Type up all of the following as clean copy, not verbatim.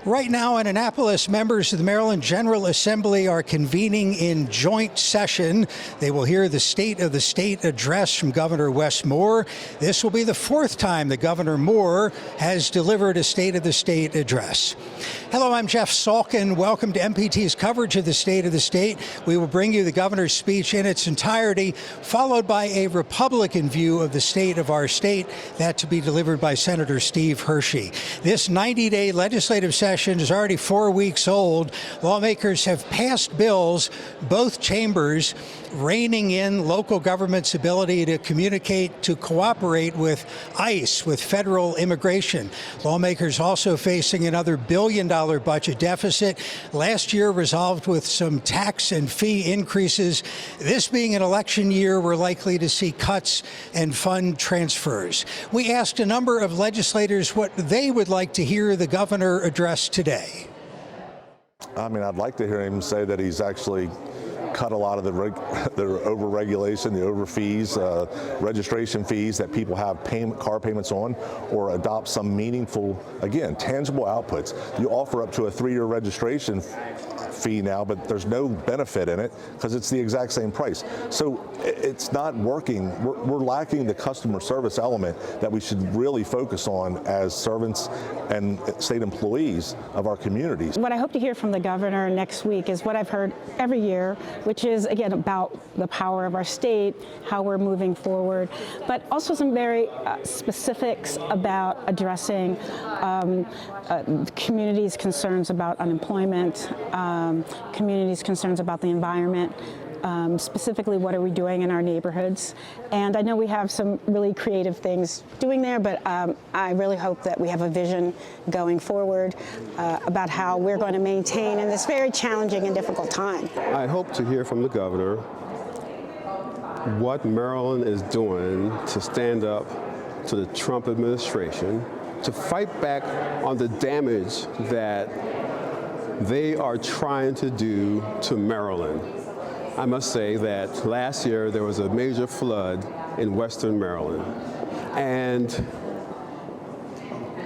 Right now in Annapolis, members of the Maryland General Assembly are convening in joint session. They will hear the State of the State address from Governor Wes Moore. This will be the fourth time that Governor Moore has delivered a State of the State address. Hello, I'm Jeff Salkin. Welcome to MPT's coverage of the State of the State. We will bring you the governor's speech in its entirety, followed by a Republican view of the state of our state, that to be delivered by Senator Steve Hershey. This 90-day legislative session is already 4 weeks old. Lawmakers have passed bills, both chambers, reining in local government's ability to communicate, to cooperate with ICE, with federal immigration. Lawmakers also facing another billion-dollar budget deficit. Last year resolved with some tax and fee increases. This being an election year, we're likely to see cuts and fund transfers. We asked a number of legislators what they would like to hear the governor address today. I mean, I'd like to hear him say that he's actually cut a lot of the over-regulation, the over-fees, registration fees that people have car payments on, or adopt some meaningful, again, tangible outputs. You offer up to a 3-year registration fee now, but there's no benefit in it because it's the exact same price. So it's not working. We're lacking the customer service element that we should really focus on as servants and state employees of our communities. What I hope to hear from the governor next week is what I've heard every year, which is, again, about the power of our state, how we're moving forward, but also some very specifics about addressing communities' concerns about unemployment, communities' concerns about the environment, specifically what are we doing in our neighborhoods. And I know we have some really creative things doing there, but I really hope that we have a vision going forward about how we're going to maintain in this very challenging and difficult time. I hope to hear from the governor what Maryland is doing to stand up to the Trump administration, to fight back on the damage that they are trying to do to Maryland. I must say that last year there was a major flood in Western Maryland, and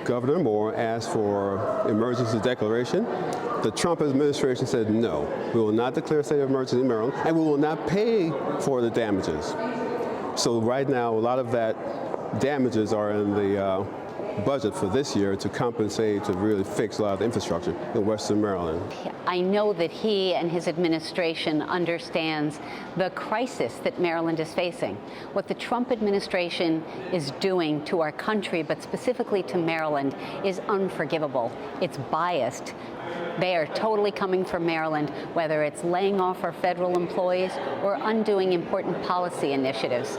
Governor Moore asked for emergency declaration. The Trump administration said no, we will not declare a state of emergency in Maryland, and we will not pay for the damages. So right now, a lot of that damages are in the budget for this year to compensate, to really fix a lot of the infrastructure in Western Maryland. I know that he and his administration understands the crisis that Maryland is facing. What the Trump administration is doing to our country, but specifically to Maryland, is unforgivable. It's biased. They are totally coming for Maryland, whether it's laying off our federal employees or undoing important policy initiatives.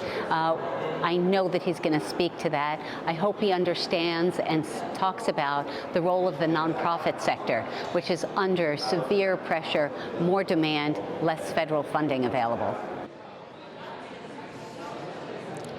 I know that he's going to speak to that. I hope he understands and talks about the role of the nonprofit sector, which is under severe pressure, more demand, less federal funding available.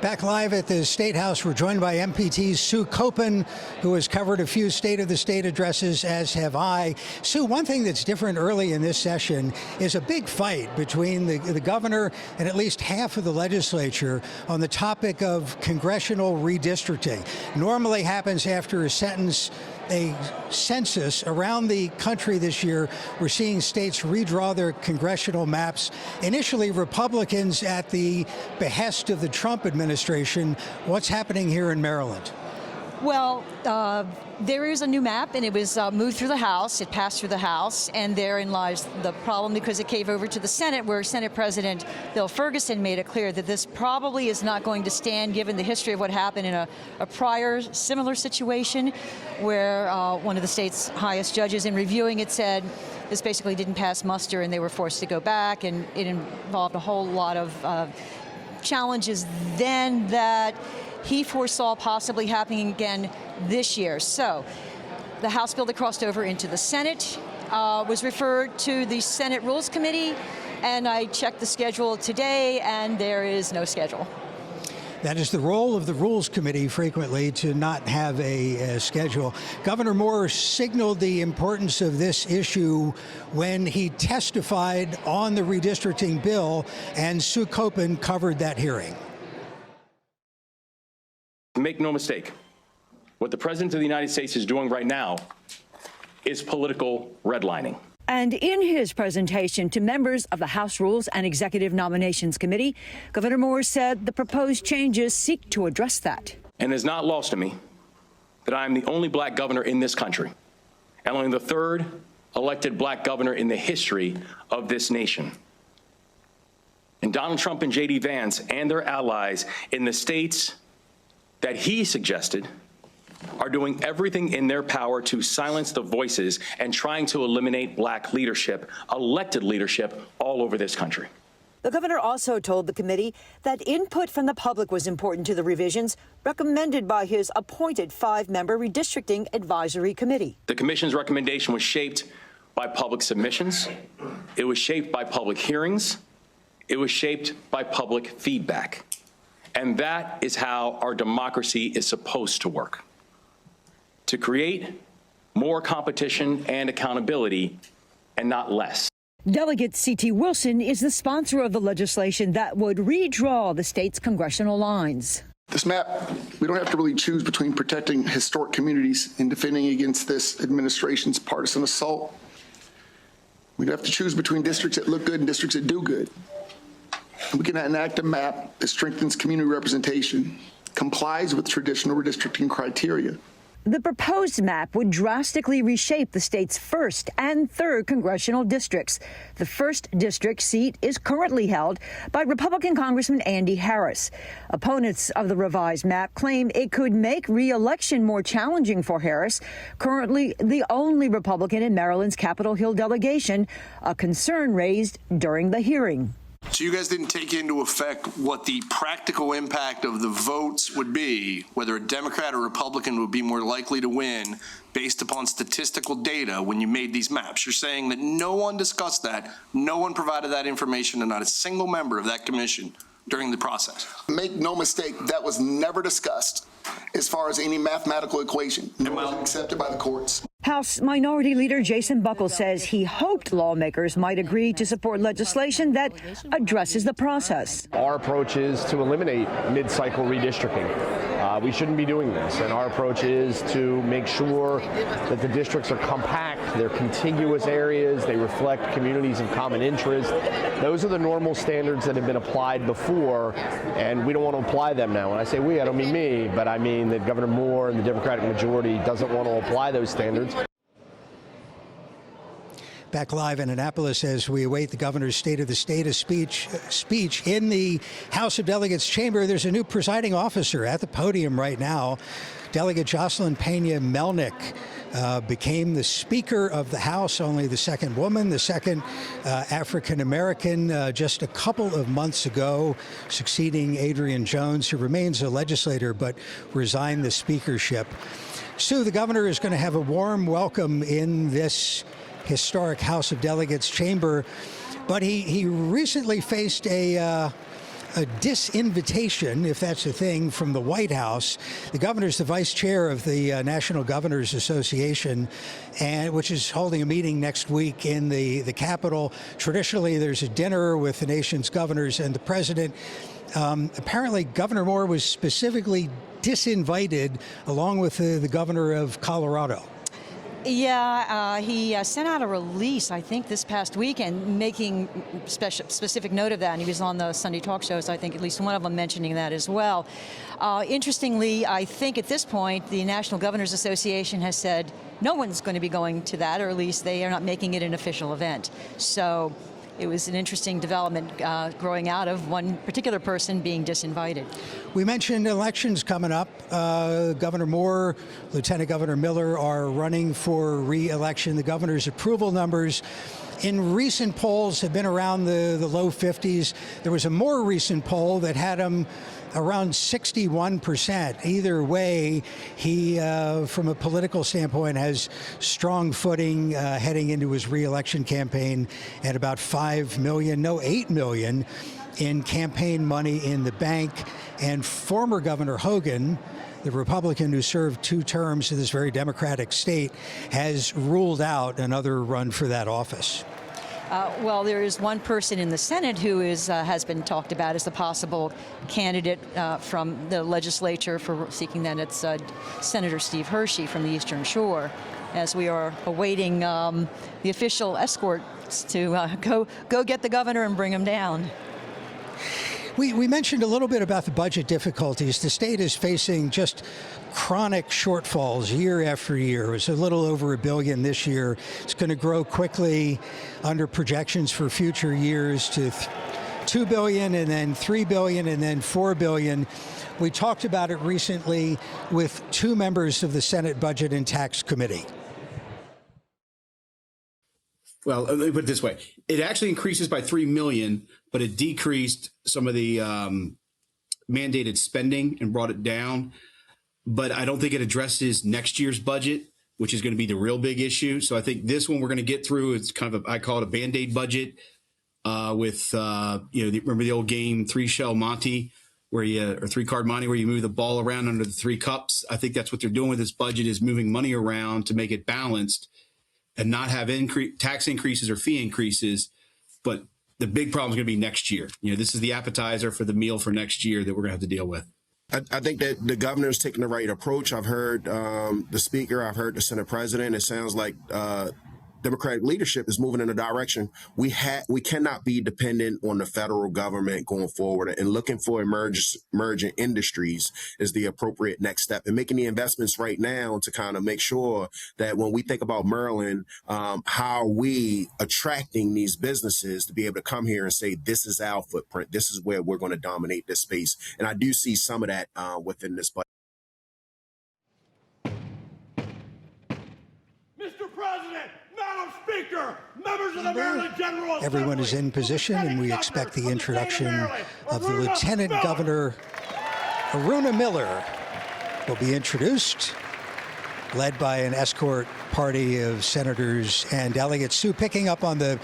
Back live at the State House, we're joined by MPT's Sue Copen, who has covered a few State of the State addresses, as have I. Sue, one thing that's different early in this session is a big fight between the governor and at least half of the legislature on the topic of congressional redistricting. Normally happens after a census around the country this year. We're seeing states redraw their congressional maps. Initially, Republicans at the behest of the Trump administration. What's happening here in Maryland? Well, there is a new map, and it was moved through the House. It passed through the House, and therein lies the problem, because it came over to the Senate, where Senate President Bill Ferguson made it clear that this probably is not going to stand, given the history of what happened in a prior similar situation, where one of the state's highest judges, in reviewing it, said this basically didn't pass muster, and they were forced to go back, and it involved a whole lot of challenges then that he foresaw possibly happening again this year. So the House bill that crossed over into the Senate was referred to the Senate Rules Committee, and I checked the schedule today, and there is no schedule. That is the role of the Rules Committee frequently, to not have a schedule. Governor Moore signaled the importance of this issue when he testified on the redistricting bill, and Sue Copen covered that hearing. Make no mistake, what the President of the United States is doing right now is political redlining. And in his presentation to members of the House Rules and Executive Nominations Committee, Governor Moore said the proposed changes seek to address that. And it's not lost to me that I am the only black governor in this country, and only the third elected black governor in the history of this nation. And Donald Trump and J.D. Vance and their allies in the states that he suggested are doing everything in their power to silence the voices and trying to eliminate black leadership, elected leadership, all over this country. The governor also told the committee that input from the public was important to the revisions recommended by his appointed 5-member Redistricting Advisory Committee. The commission's recommendation was shaped by public submissions. It was shaped by public hearings. It was shaped by public feedback. And that is how our democracy is supposed to work. To create more competition and accountability, and not less. Delegate C.T. Wilson is the sponsor of the legislation that would redraw the state's congressional lines. This map, we don't have to really choose between protecting historic communities and defending against this administration's partisan assault. We'd have to choose between districts that look good and districts that do good. And we can enact a map that strengthens community representation, complies with traditional redistricting criteria. The proposed map would drastically reshape the state's 1st and 3rd congressional districts. The 1st district seat is currently held by Republican Congressman Andy Harris. Opponents of the revised map claim it could make re-election more challenging for Harris, currently the only Republican in Maryland's Capitol Hill delegation, a concern raised during the hearing. So you guys didn't take into effect what the practical impact of the votes would be, whether a Democrat or Republican would be more likely to win based upon statistical data when you made these maps. You're saying that no one discussed that, no one provided that information, and not a single member of that commission during the process. Make no mistake, that was never discussed as far as any mathematical equation, accepted by the courts. House Minority Leader Jason Buckles says he hoped lawmakers might agree to support legislation that addresses the process. Our approach is to eliminate mid-cycle redistricting. We shouldn't be doing this, and our approach is to make sure that the districts are compact, they're contiguous areas, they reflect communities of common interest. Those are the normal standards that have been applied before, and we don't want to apply them now. When I say we, I don't mean me, but I mean that Governor Moore and the Democratic majority doesn't want to apply those standards. Back live in Annapolis as we await the governor's State of the State speech in the House of Delegates chamber. There's a new presiding officer at the podium right now. Delegate Jocelyn Pena Melnick became the Speaker of the House, only the second woman, the second African-American, just a couple of months ago, succeeding Adrian Jones, who remains a legislator but resigned the speakership. Sue, the governor is going to have a warm welcome in this historic House of Delegates chamber, but he recently faced a disinvitation, if that's a thing, from the White House. The governor's the vice chair of the National Governors Association, and which is holding a meeting next week in the Capitol. Traditionally, there's a dinner with the nation's governors and the president. Apparently, Governor Moore was specifically disinvited, along with the governor of Colorado. Yeah, he sent out a release, I think, this past weekend, making specific note of that. And he was on the Sunday talk shows, I think, at least one of them mentioning that as well. Interestingly, I think at this point, the National Governors Association has said no one's going to be going to that, or at least they are not making it an official event. So it was an interesting development growing out of one particular person being disinvited. We mentioned elections coming up. Governor Moore, Lieutenant Governor Miller are running for re-election. The governor's approval numbers in recent polls have been around the low 50s. There was a more recent poll that had him around 61%. Either way, he, from a political standpoint, has strong footing heading into his re-election campaign at about $8 million in campaign money in the bank. And former Governor Hogan, the Republican who served 2 terms in this very Democratic state, has ruled out another run for that office. Well, there is one person in the Senate who has been talked about as the possible candidate from the legislature for seeking that. It's Senator Steve Hershey from the Eastern Shore, as we are awaiting the official escorts to go get the governor and bring him down. We mentioned a little bit about the budget difficulties. The state is facing just chronic shortfalls year after year. It was a little over $1 billion this year. It's going to grow quickly under projections for future years to $2 billion and then $3 billion and then $4 billion. We talked about it recently with two members of the Senate Budget and Tax Committee. Well, let me put it this way. It actually increases by $3 million, but it decreased some of the mandated spending and brought it down. But I don't think it addresses next year's budget, which is going to be the real big issue. So I think this one we're going to get through. It's kind of I call it a Band-Aid budget with, remember the old game, three-shell Monty, or three-card Monty, where you move the ball around under the three cups. I think that's what they're doing with this budget, is moving money around to make it balanced and not have tax increases or fee increases. But the big problem is going to be next year. This is the appetizer for the meal for next year that we're going to have to deal with. I think that the governor is taking the right approach. I've heard the speaker, I've heard the Senate president. It sounds like Democratic leadership is moving in a direction. We cannot be dependent on the federal government going forward, and looking for emerging industries is the appropriate next step, and making the investments right now to kind of make sure that when we think about Maryland, how are we attracting these businesses to be able to come here and say, this is our footprint, this is where we're going to dominate this space. And I do see some of that within this budget. Mr. President, Madam Speaker, members of the Maryland General Assembly. Everyone is in position, and we expect the introduction of the Lieutenant Governor. Aruna Miller will be introduced, led by an escort party of senators and delegates. Sue, picking up on the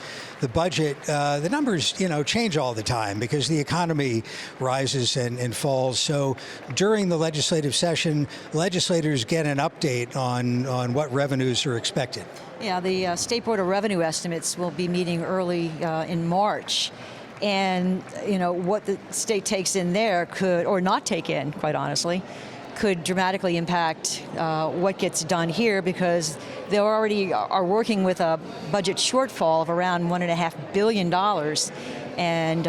budget, the numbers, change all the time because the economy rises and falls. So during the legislative session, legislators get an update on what revenues are expected. Yeah, the State Board of Revenue estimates will be meeting early in March. And, what the state takes in there could, or not take in, quite honestly, could dramatically impact what gets done here, because they already are working with a budget shortfall of around $1.5 billion. And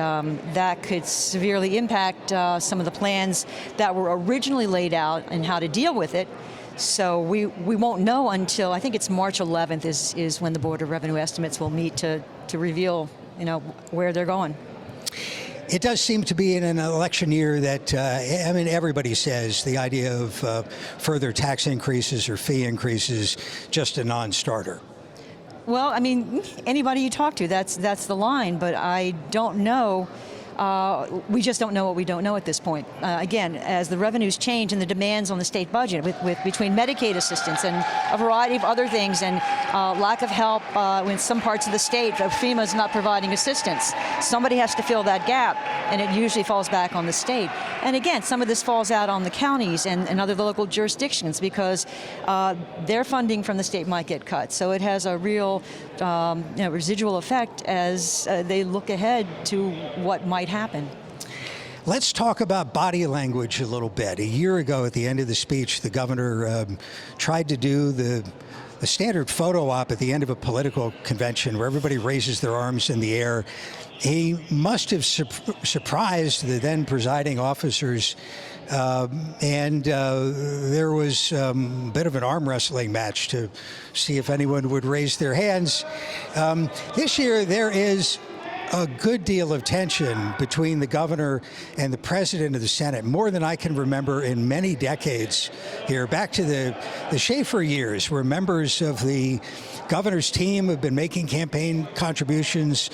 that could severely impact some of the plans that were originally laid out and how to deal with it. So we won't know until, I think it's March 11th is when the Board of Revenue Estimates will meet to reveal, where they're going. It does seem to be in an election year that, everybody says the idea of further tax increases or fee increases just a non-starter. Well, anybody you talk to, that's the line, but I don't know. We just don't know what we don't know at this point. Again, as the revenues change and the demands on the state budget with between Medicaid assistance and a variety of other things, and lack of help in some parts of the state, FEMA is not providing assistance. Somebody has to fill that gap, and it usually falls back on the state. And again, some of this falls out on the counties and other local jurisdictions, because their funding from the state might get cut. So it has a real residual effect as they look ahead to what might happen. Let's talk about body language a little bit. A year ago, at the end of the speech, the governor tried to do the standard photo op at the end of a political convention where everybody raises their arms in the air. He must have surprised the then presiding officers, and there was a bit of an arm wrestling match to see if anyone would raise their hands. This year, there is a good deal of tension between the governor and the president of the Senate, more than I can remember in many decades here, back to the Schaefer years, where members of the governor's team have been making campaign contributions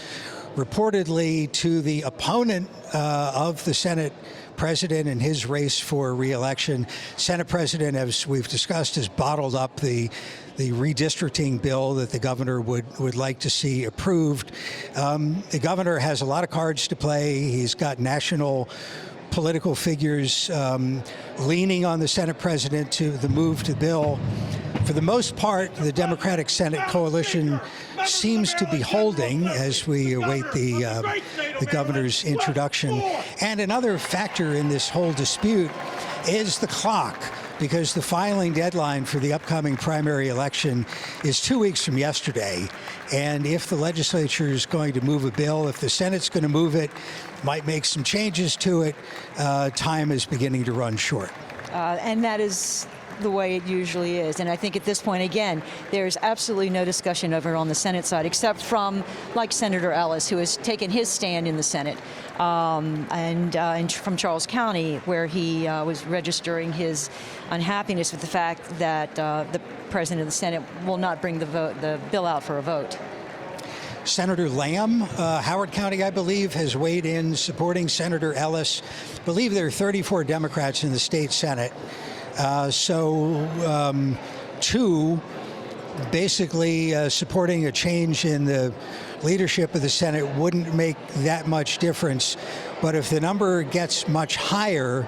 reportedly to the opponent of the Senate president in his race for re-election. Senate president, as we've discussed, has bottled up the redistricting bill that the governor would like to see approved. The governor has a lot of cards to play. He's got national political figures leaning on the Senate president to the move to the bill. For the most part, the Democratic Senate coalition seems to be holding as we await the governor's introduction. And another factor in this whole dispute is the clock, because the filing deadline for the upcoming primary election is 2 weeks from yesterday. And if the legislature is going to move a bill, if the Senate's going to move it, might make some changes to it, time is beginning to run short. And that is the way it usually is. And I think at this point, again, there's absolutely no discussion over on the Senate side, except from, like Senator Ellis, who has taken his stand in the Senate, and from Charles County, where he was registering his unhappiness with the fact that the president of the Senate will not bring the bill out for a vote. Senator Lamb, Howard County, I believe, has weighed in supporting Senator Ellis. I believe there are 34 Democrats in the state Senate. Two basically supporting a change in the leadership of the Senate wouldn't make that much difference. But if the number gets much higher,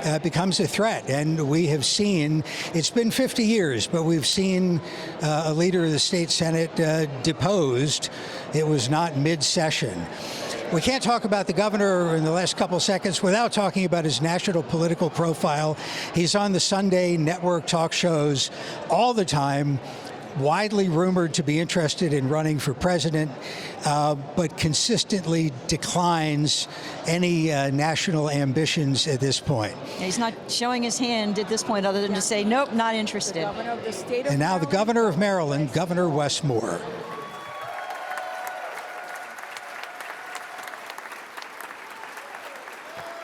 it becomes a threat. And we have seen, it's been 50 years, but we've seen a leader of the state Senate deposed. It was not mid-session. We can't talk about the governor in the last couple seconds without talking about his national political profile. He's on the Sunday network talk shows all the time, widely rumored to be interested in running for president, but consistently declines any national ambitions at this point. He's not showing his hand at this point other than to say, nope, not interested. And now the governor of Maryland, Governor Wes Moore.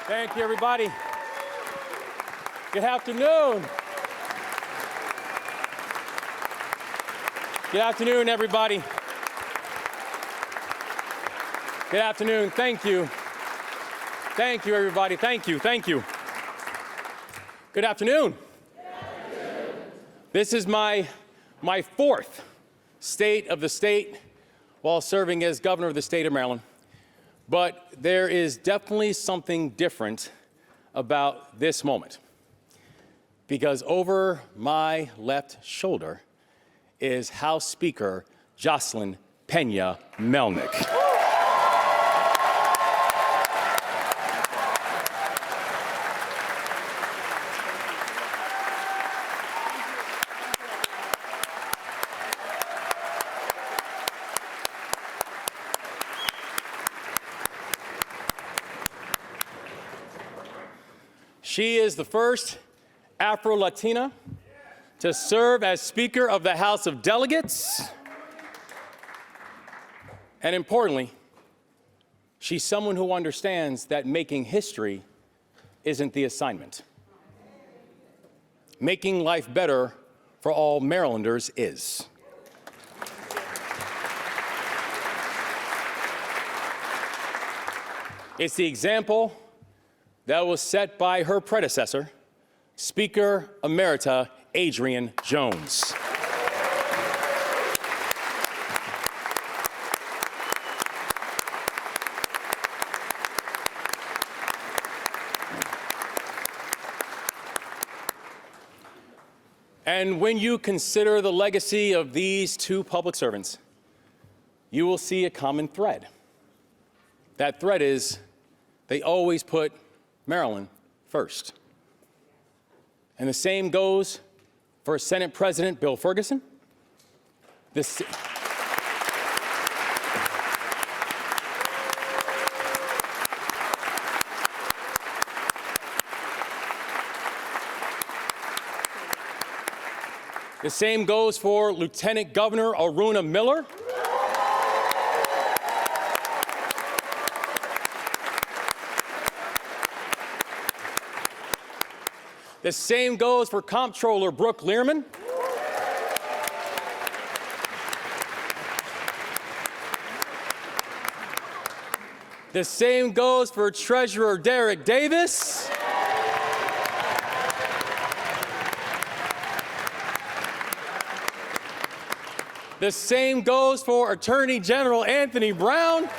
Thank you, everybody. Good afternoon. Good afternoon, everybody. Good afternoon. Thank you. Thank you, everybody. Thank you. Thank you. Good afternoon. This is my fourth State of the State while serving as governor of the state of Maryland. But there is definitely something different about this moment, because over my left shoulder is House Speaker Jocelyn Pena Melnick. She is the first Afro-Latina to serve as Speaker of the House of Delegates. And importantly, she's someone who understands that making history isn't the assignment. Making life better for all Marylanders is. It's the example that was set by her predecessor, Speaker Emerita Adrienne Jones. And when you consider the legacy of these two public servants, you will see a common thread. That thread is they always put Maryland first. And the same goes for Senate President Bill Ferguson. The same goes for Lieutenant Governor Aruna Miller. The same goes for Comptroller Brooke Learman. The same goes for Treasurer Derek Davis. The same goes for Attorney General Anthony Brown.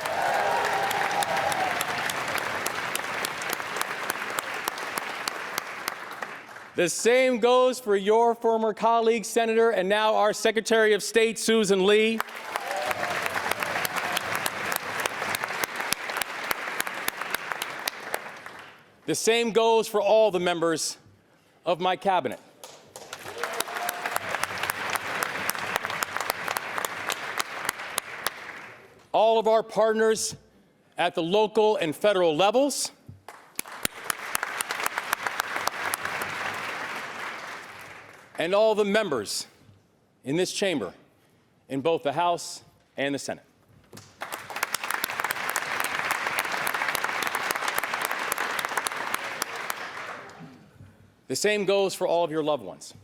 The same goes for your former colleague, Senator, and now our Secretary of State, Susan Lee. The same goes for all the members of my cabinet. All of our partners at the local and federal levels, and all the members in this chamber, in both the House and the Senate. The same goes for all of your loved ones.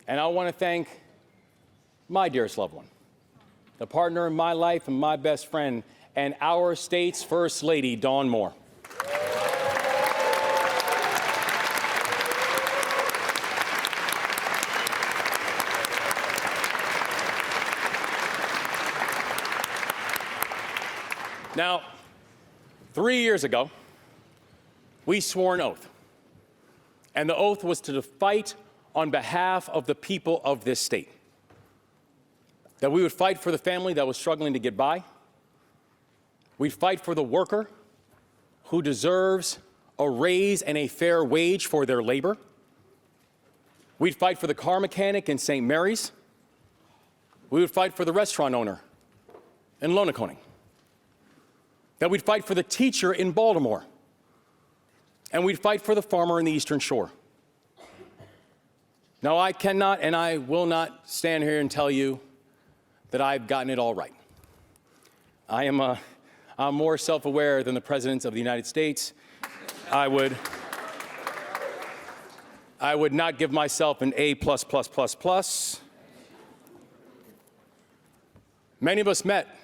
And I want to thank my dearest loved one, the partner in my life and my best friend, and our state's First Lady, Dawn Moore. Now, 3 years ago, we swore an oath. And the oath was to fight on behalf of the people of this state. That we would fight for the family that was struggling to get by. We'd fight for the worker who deserves a raise and a fair wage for their labor. We'd fight for the car mechanic in St. Mary's. We would fight for the restaurant owner in Lonaconing. That we'd fight for the teacher in Baltimore. And we'd fight for the farmer in the Eastern Shore. Now, I cannot and I will not stand here and tell you that I've gotten it all right. I'm more self-aware than the President of the United States. I would not give myself an A++++. Many of us met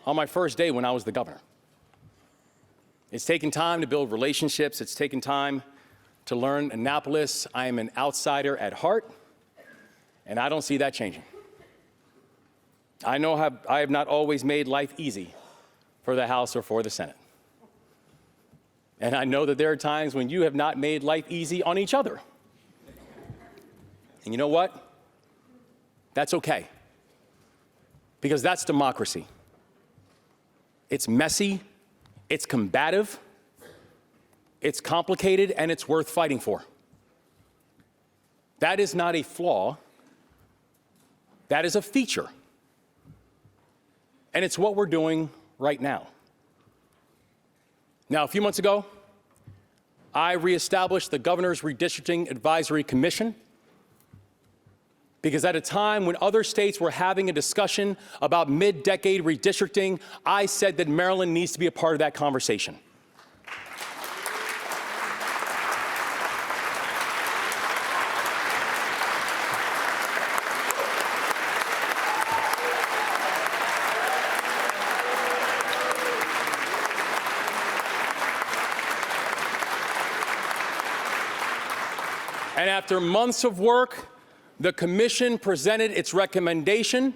on my first day when I was the governor. It's taken time to build relationships. It's taken time to learn Annapolis. I am an outsider at heart, and I don't see that changing. I know I have not always made life easy for the House or for the Senate. And I know that there are times when you have not made life easy on each other. And you know what? That's okay. Because that's democracy. It's messy, it's combative, it's complicated, and it's worth fighting for. That is not a flaw. That is a feature. And it's what we're doing right now. Now, a few months ago, I reestablished the Governor's Redistricting Advisory Commission because at a time when other states were having a discussion about mid-decade redistricting, I said that Maryland needs to be a part of that conversation. And after months of work, the commission presented its recommendation,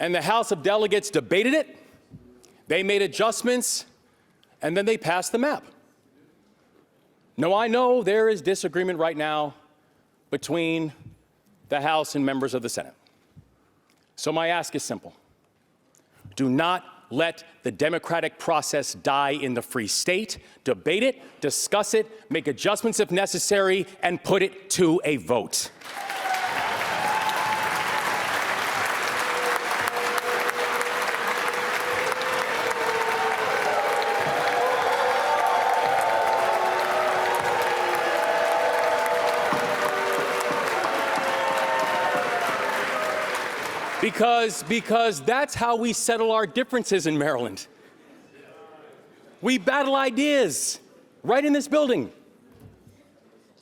and the House of Delegates debated it. They made adjustments, and then they passed the map. Now, I know there is disagreement right now between the House and members of the Senate. So my ask is simple. Do not let the democratic process die in the free state. Debate it, discuss it, make adjustments if necessary, and put it to a vote. Because that's how we settle our differences in Maryland. We battle ideas right in this building,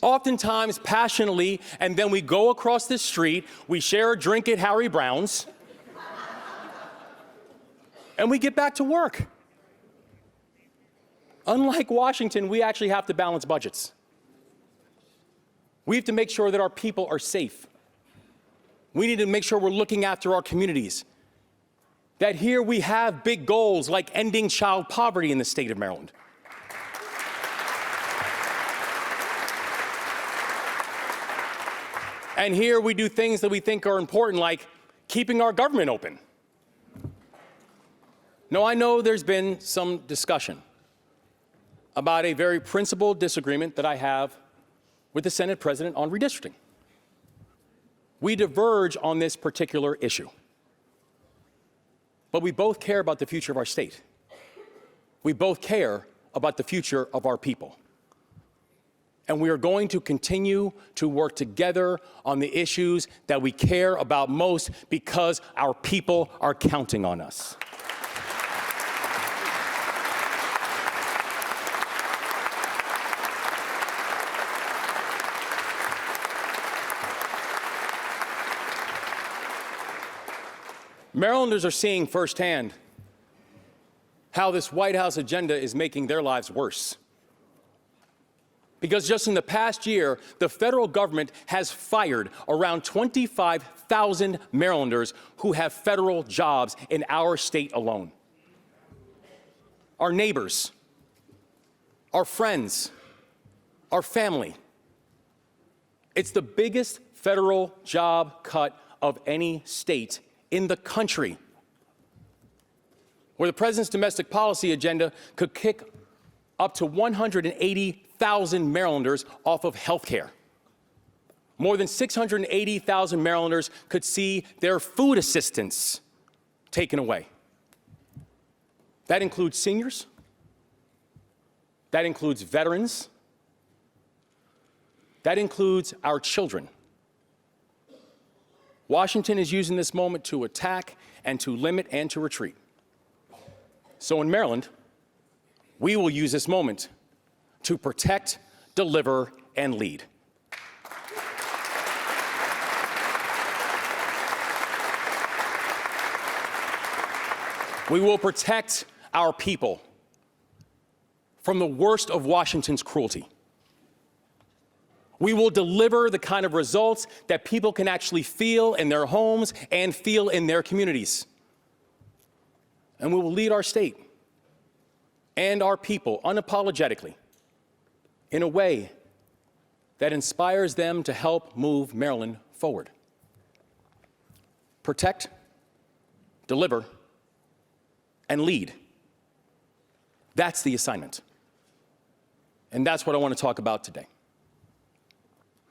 oftentimes passionately, and then we go across the street, we share a drink at Harry Brown's, and we get back to work. Unlike Washington, we actually have to balance budgets. We have to make sure that our people are safe. We need to make sure we're looking after our communities. That here we have big goals like ending child poverty in the state of Maryland. And here we do things that we think are important, like keeping our government open. Now, I know there's been some discussion about a very principled disagreement that I have with the Senate President on redistricting. We diverge on this particular issue, but we both care about the future of our state. We both care about the future of our people. And we are going to continue to work together on the issues that we care about most because our people are counting on us. Marylanders are seeing firsthand how this White House agenda is making their lives worse. Because just in the past year, the federal government has fired around 25,000 Marylanders who have federal jobs in our state alone. Our neighbors, our friends, our family. It's the biggest federal job cut of any state in the country, where the president's domestic policy agenda could kick up to 180,000 Marylanders off of health care. More than 680,000 Marylanders could see their food assistance taken away. That includes seniors. That includes veterans. That includes our children. Washington is using this moment to attack and to limit and to retreat. So in Maryland, we will use this moment to protect, deliver, and lead. We will protect our people from the worst of Washington's cruelty. We will deliver the kind of results that people can actually feel in their homes and feel in their communities. And we will lead our state and our people unapologetically in a way that inspires them to help move Maryland forward. Protect, deliver, and lead. That's the assignment. And that's what I want to talk about today.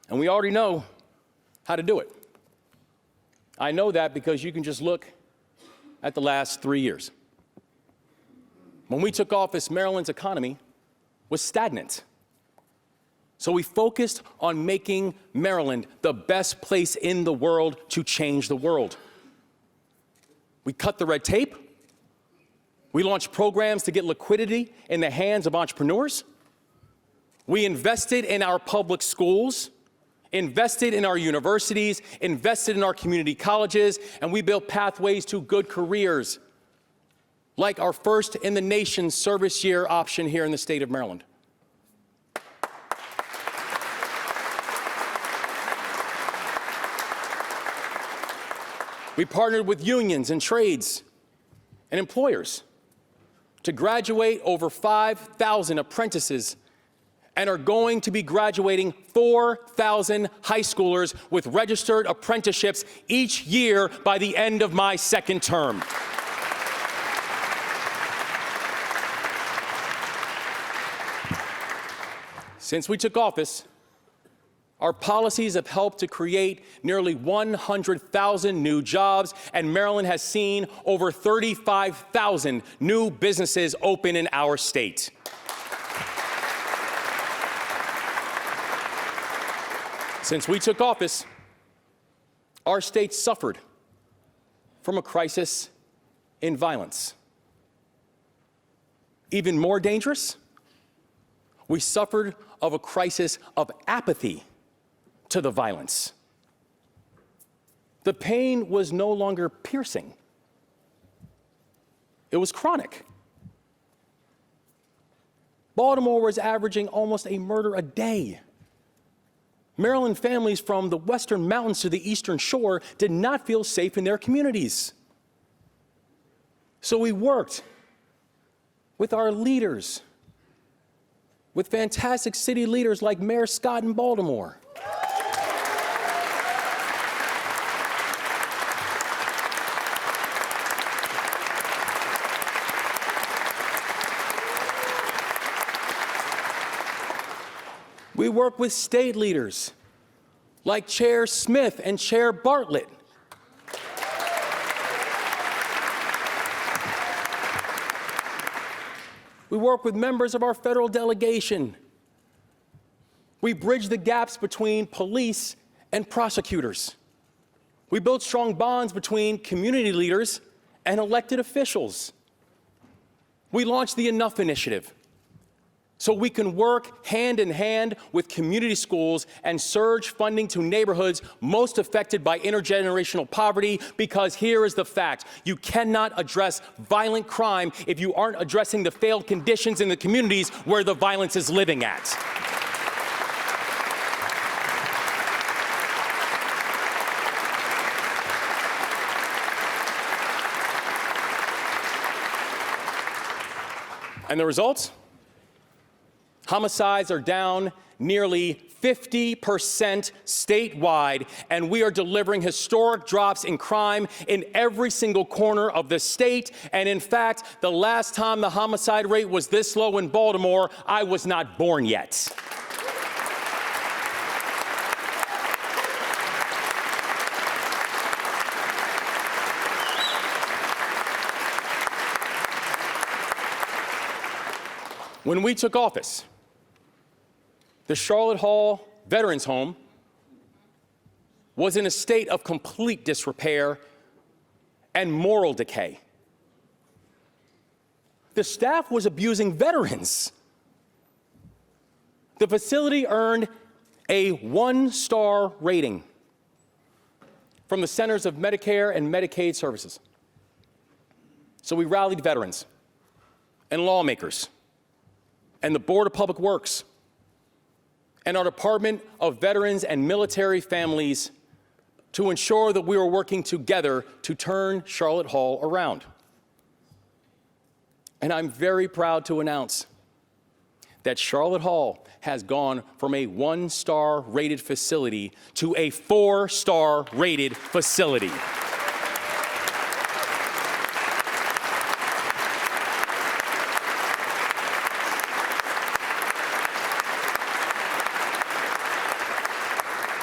And we already know how to do it. I know that because you can just look at the last 3 years. When we took office, Maryland's economy was stagnant. So we focused on making Maryland the best place in the world to change the world. We cut the red tape. We launched programs to get liquidity in the hands of entrepreneurs. We invested in our public schools, invested in our universities, invested in our community colleges, and we built pathways to good careers, like our first in the nation service year option here in the state of Maryland. We partnered with unions and trades and employers to graduate over 5,000 apprentices and are going to be graduating 4,000 high schoolers with registered apprenticeships each year by the end of my second term. Since we took office, our policies have helped to create nearly 100,000 new jobs, and Maryland has seen over 35,000 new businesses open in our state. Since we took office, our state suffered from a crisis in violence. Even more dangerous, we suffered of a crisis of apathy to the violence. The pain was no longer piercing. It was chronic. Baltimore was averaging almost a murder a day. Maryland families from the western mountains to the eastern shore did not feel safe in their communities. So we worked with our leaders, with fantastic city leaders like Mayor Scott in Baltimore. We work with state leaders like Chair Smith and Chair Bartlett. We work with members of our federal delegation. We bridge the gaps between police and prosecutors. We build strong bonds between community leaders and elected officials. We launched the Enough Initiative so we can work hand in hand with community schools and surge funding to neighborhoods most affected by intergenerational poverty, because here is the fact: you cannot address violent crime if you aren't addressing the failed conditions in the communities where the violence is living at. And the results? Homicides are down nearly 50% statewide, and we are delivering historic drops in crime in every single corner of the state. And in fact, the last time the homicide rate was this low in Baltimore, I was not born yet. When we took office, the Charlotte Hall Veterans Home was in a state of complete disrepair and moral decay. The staff was abusing veterans. The facility earned a 1-star rating from the Centers of Medicare and Medicaid Services. So we rallied veterans and lawmakers and the Board of Public Works and our Department of Veterans and Military Families to ensure that we were working together to turn Charlotte Hall around. And I'm very proud to announce that Charlotte Hall has gone from a 1-star rated facility to a 4-star rated facility.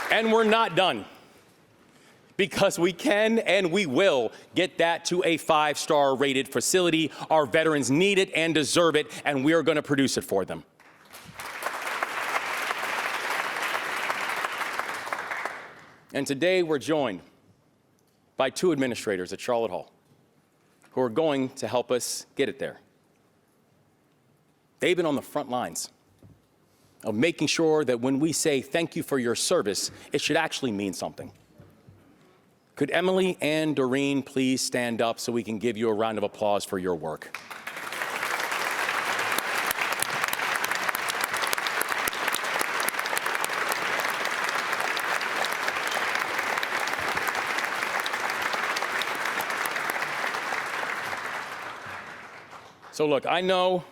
And we're not done, because we can and we will get that to a 5-star rated facility. Our veterans need it and deserve it, and we are going to produce it for them. And today we're joined by 2 administrators at Charlotte Hall who are going to help us get it there. They've been on the front lines of making sure that when we say thank you for your service, it should actually mean something. Could Emily and Doreen please stand up so we can give you a round of applause for your work? So look, I know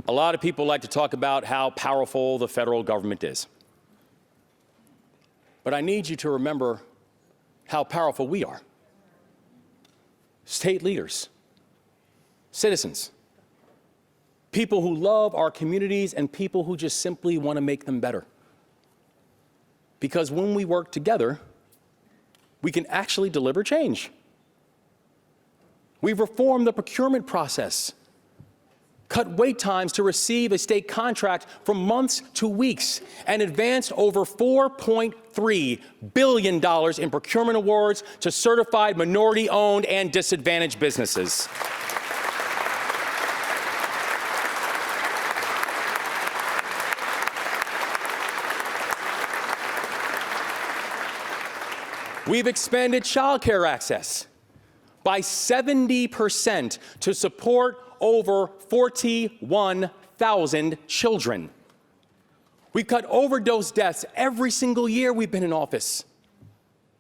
a lot of people like to talk about how powerful the federal government is. But I need you to remember how powerful we are. State leaders, citizens, people who love our communities, and people who just simply want to make them better. Because when we work together, we can actually deliver change. We've reformed the procurement process, cut wait times to receive a state contract from months to weeks, and advanced over $4.3 billion in procurement awards to certified minority-owned and disadvantaged businesses. We've expanded child care access by 70% to support over 41,000 children. We cut overdose deaths every single year we've been in office,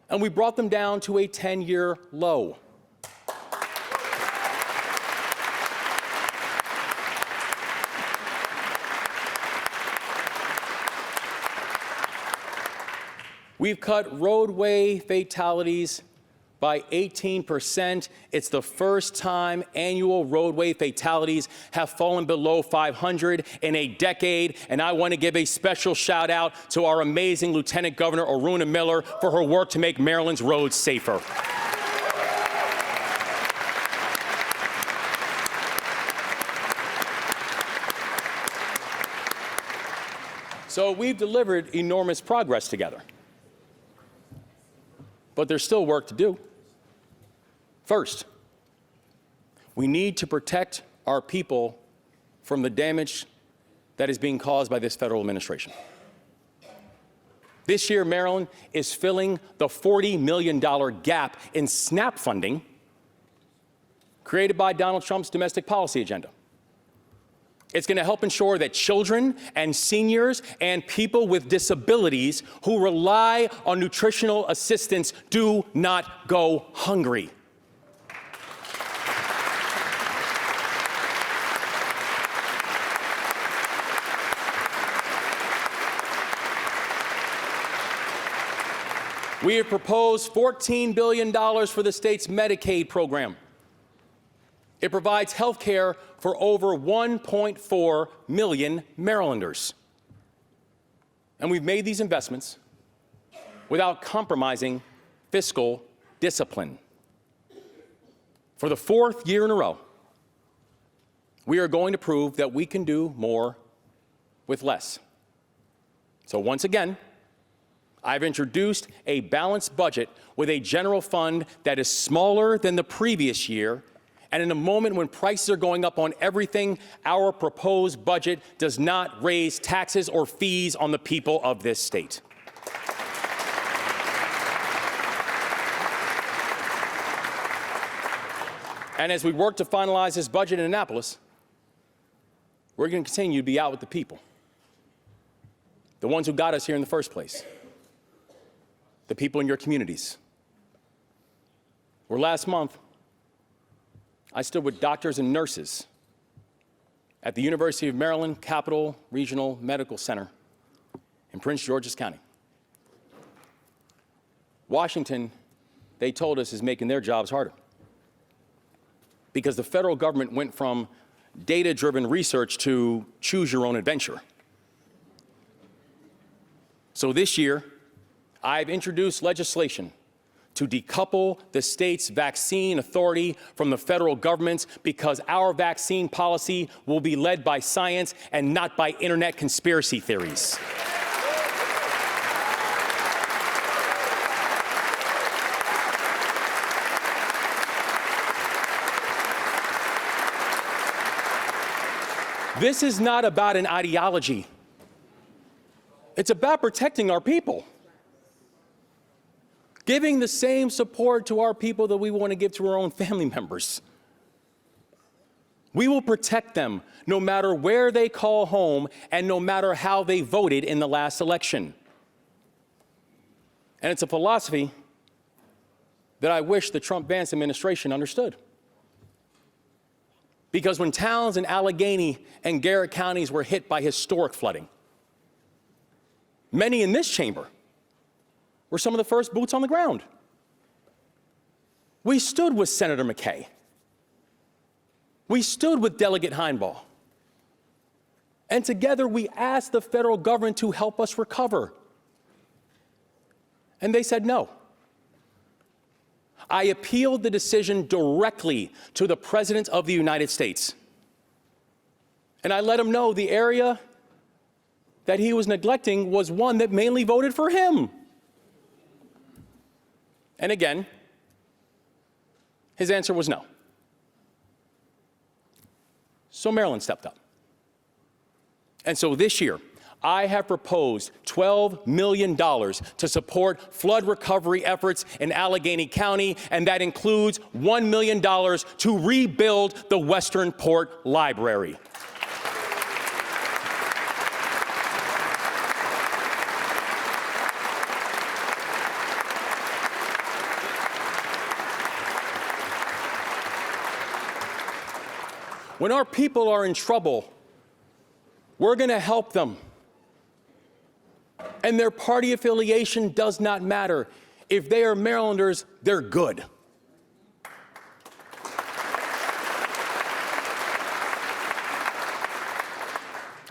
and we brought them down to a 10-year low. We've cut roadway fatalities by 18%. It's the first time annual roadway fatalities have fallen below 500 in a decade. And I want to give a special shout out to our amazing Lieutenant Governor Aruna Miller for her work to make Maryland's roads safer. So we've delivered enormous progress together. But there's still work to do. First, we need to protect our people from the damage that is being caused by this federal administration. This year, Maryland is filling the $40 million gap in SNAP funding created by Donald Trump's domestic policy agenda. It's going to help ensure that children and seniors and people with disabilities who rely on nutritional assistance do not go hungry. We have proposed $14 billion for the state's Medicaid program. It provides health care for over 1.4 million Marylanders. And we've made these investments without compromising fiscal discipline. For the fourth year in a row, we are going to prove that we can do more with less. So once again, I've introduced a balanced budget with a general fund that is smaller than the previous year. And in a moment when prices are going up on everything, our proposed budget does not raise taxes or fees on the people of this state. And as we work to finalize this budget in Annapolis, we're going to continue to be out with the people, the ones who got us here in the first place, the people in your communities. Where last month, I stood with doctors and nurses at the University of Maryland Capital Regional Medical Center in Prince George's County. Washington, they told us, is making their jobs harder because the federal government went from data-driven research to choose-your-own adventure. So this year, I've introduced legislation to decouple the state's vaccine authority from the federal government's because our vaccine policy will be led by science and not by internet conspiracy theories. This is not about an ideology. It's about protecting our people. Giving the same support to our people that we want to give to our own family members. We will protect them no matter where they call home and no matter how they voted in the last election. And it's a philosophy that I wish the Trump-Vance administration understood. Because when towns in Allegheny and Garrett counties were hit by historic flooding, many in this chamber were some of the first boots on the ground. We stood with Senator McKay. We stood with Delegate Heinbaugh. And together we asked the federal government to help us recover. And they said no. I appealed the decision directly to the President of the United States. And I let him know the area that he was neglecting was one that mainly voted for him. And again, his answer was no. So Maryland stepped up. And so this year, I have proposed $12 million to support flood recovery efforts in Allegheny County, and that includes $1 million to rebuild the Western Port Library. When our people are in trouble, we're going to help them. And their party affiliation does not matter. If they are Marylanders, they're good.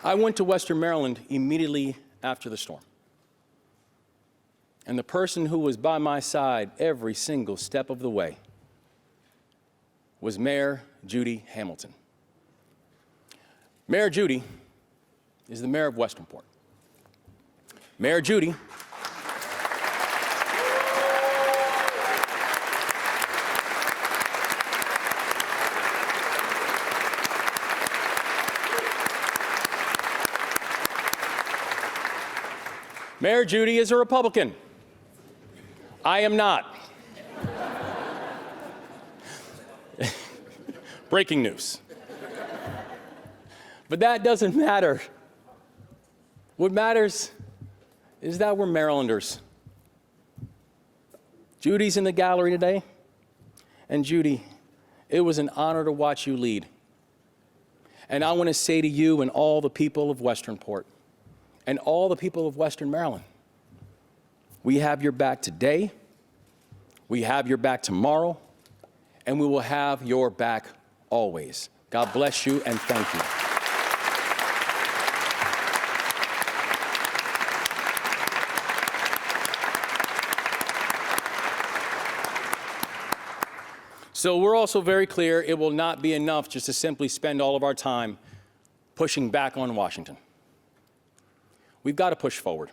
I went to Western Maryland immediately after the storm. And the person who was by my side every single step of the way was Mayor Judy Hamilton. Mayor Judy is the mayor of Westernport. Mayor Judy Mayor Judy is a Republican. I am not. Breaking news. But that doesn't matter. What matters is that we're Marylanders. Judy's in the gallery today. And Judy, it was an honor to watch you lead. And I want to say to you and all the people of Westernport and all the people of Western Maryland, we have your back today, we have your back tomorrow, and we will have your back always. God bless you and thank you. So we're also very clear it will not be enough just to simply spend all of our time pushing back on Washington. We've got to push forward.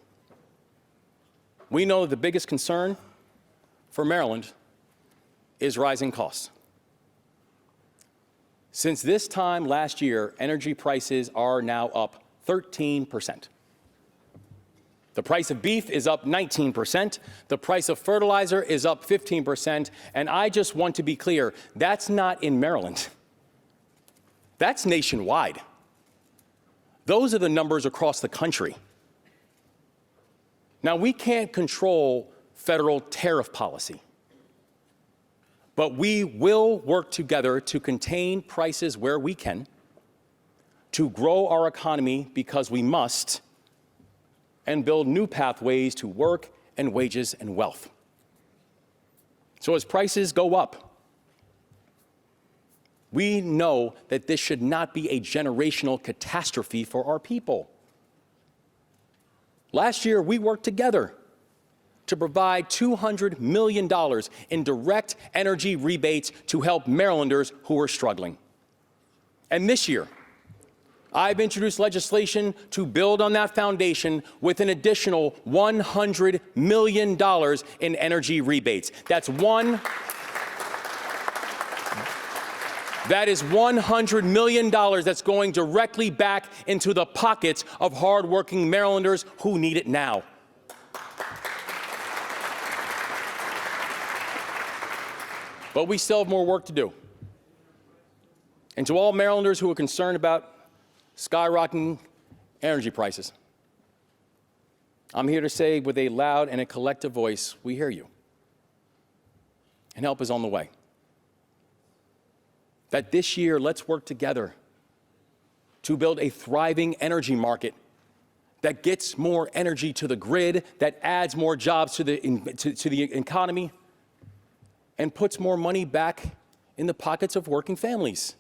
We know that the biggest concern for Maryland is rising costs. Since this time last year, energy prices are now up 13%. The price of beef is up 19%. The price of fertilizer is up 15%. And I just want to be clear, that's not in Maryland. That's nationwide. Those are the numbers across the country. Now, we can't control federal tariff policy, but we will work together to contain prices where we can, to grow our economy because we must, and build new pathways to work and wages and wealth. So as prices go up, we know that this should not be a generational catastrophe for our people. Last year, we worked together to provide $200 million in direct energy rebates to help Marylanders who are struggling. And this year, I've introduced legislation to build on that foundation with an additional $100 million in energy rebates. That is $100 million that's going directly back into the pockets of hardworking Marylanders who need it now. But we still have more work to do. And to all Marylanders who are concerned about skyrocketing energy prices, I'm here to say with a loud and a collective voice, we hear you. And help is on the way. That this year, let's work together to build a thriving energy market that gets more energy to the grid, that adds more jobs to the economy, and puts more money back in the pockets of working families.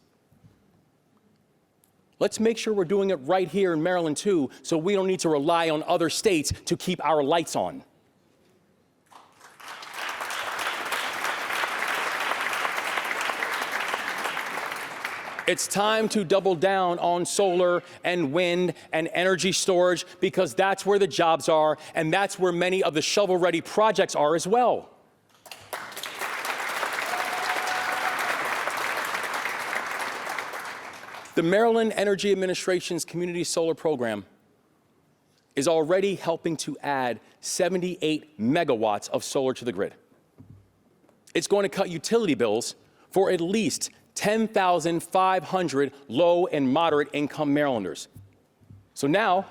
Let's make sure we're doing it right here in Maryland, too, so we don't need to rely on other states to keep our lights on. It's time to double down on solar and wind and energy storage because that's where the jobs are and that's where many of the shovel-ready projects are as well. The Maryland Energy Administration's Community Solar Program is already helping to add 78 megawatts of solar to the grid. It's going to cut utility bills for at least 10,500 low and moderate income Marylanders. So now,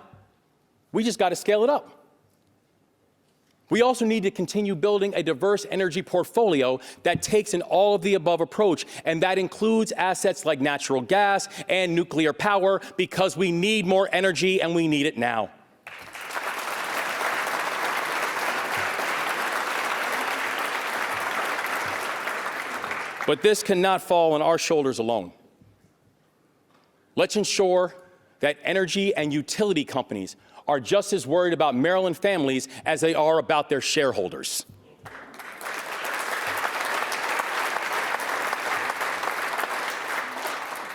we just got to scale it up. We also need to continue building a diverse energy portfolio that takes an all-of-the-above approach, and that includes assets like natural gas and nuclear power because we need more energy and we need it now. But this cannot fall on our shoulders alone. Let's ensure that energy and utility companies are just as worried about Maryland families as they are about their shareholders.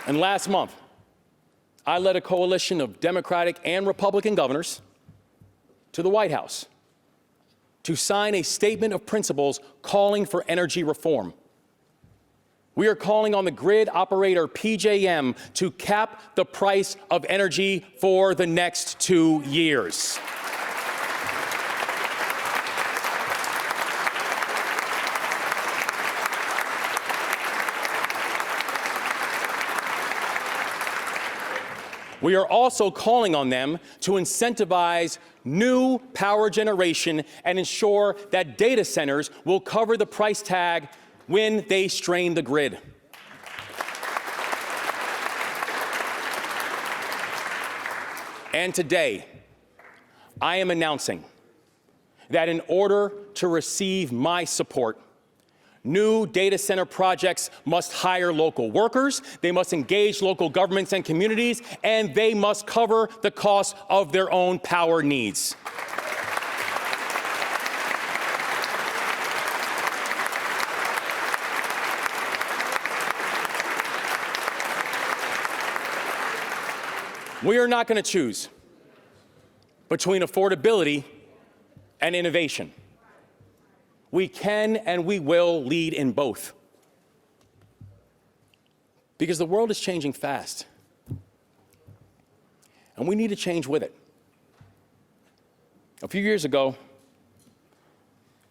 And last month, I led a coalition of Democratic and Republican governors to the White House to sign a statement of principles calling for energy reform. We are calling on the grid operator, PJM, to cap the price of energy for the next 2 years. We are also calling on them to incentivize new power generation and ensure that data centers will cover the price tag when they strain the grid. And today, I am announcing that in order to receive my support, new data center projects must hire local workers, they must engage local governments and communities, and they must cover the cost of their own power needs. We are not going to choose between affordability and innovation. We can and we will lead in both. Because the world is changing fast. And we need to change with it. A few years ago,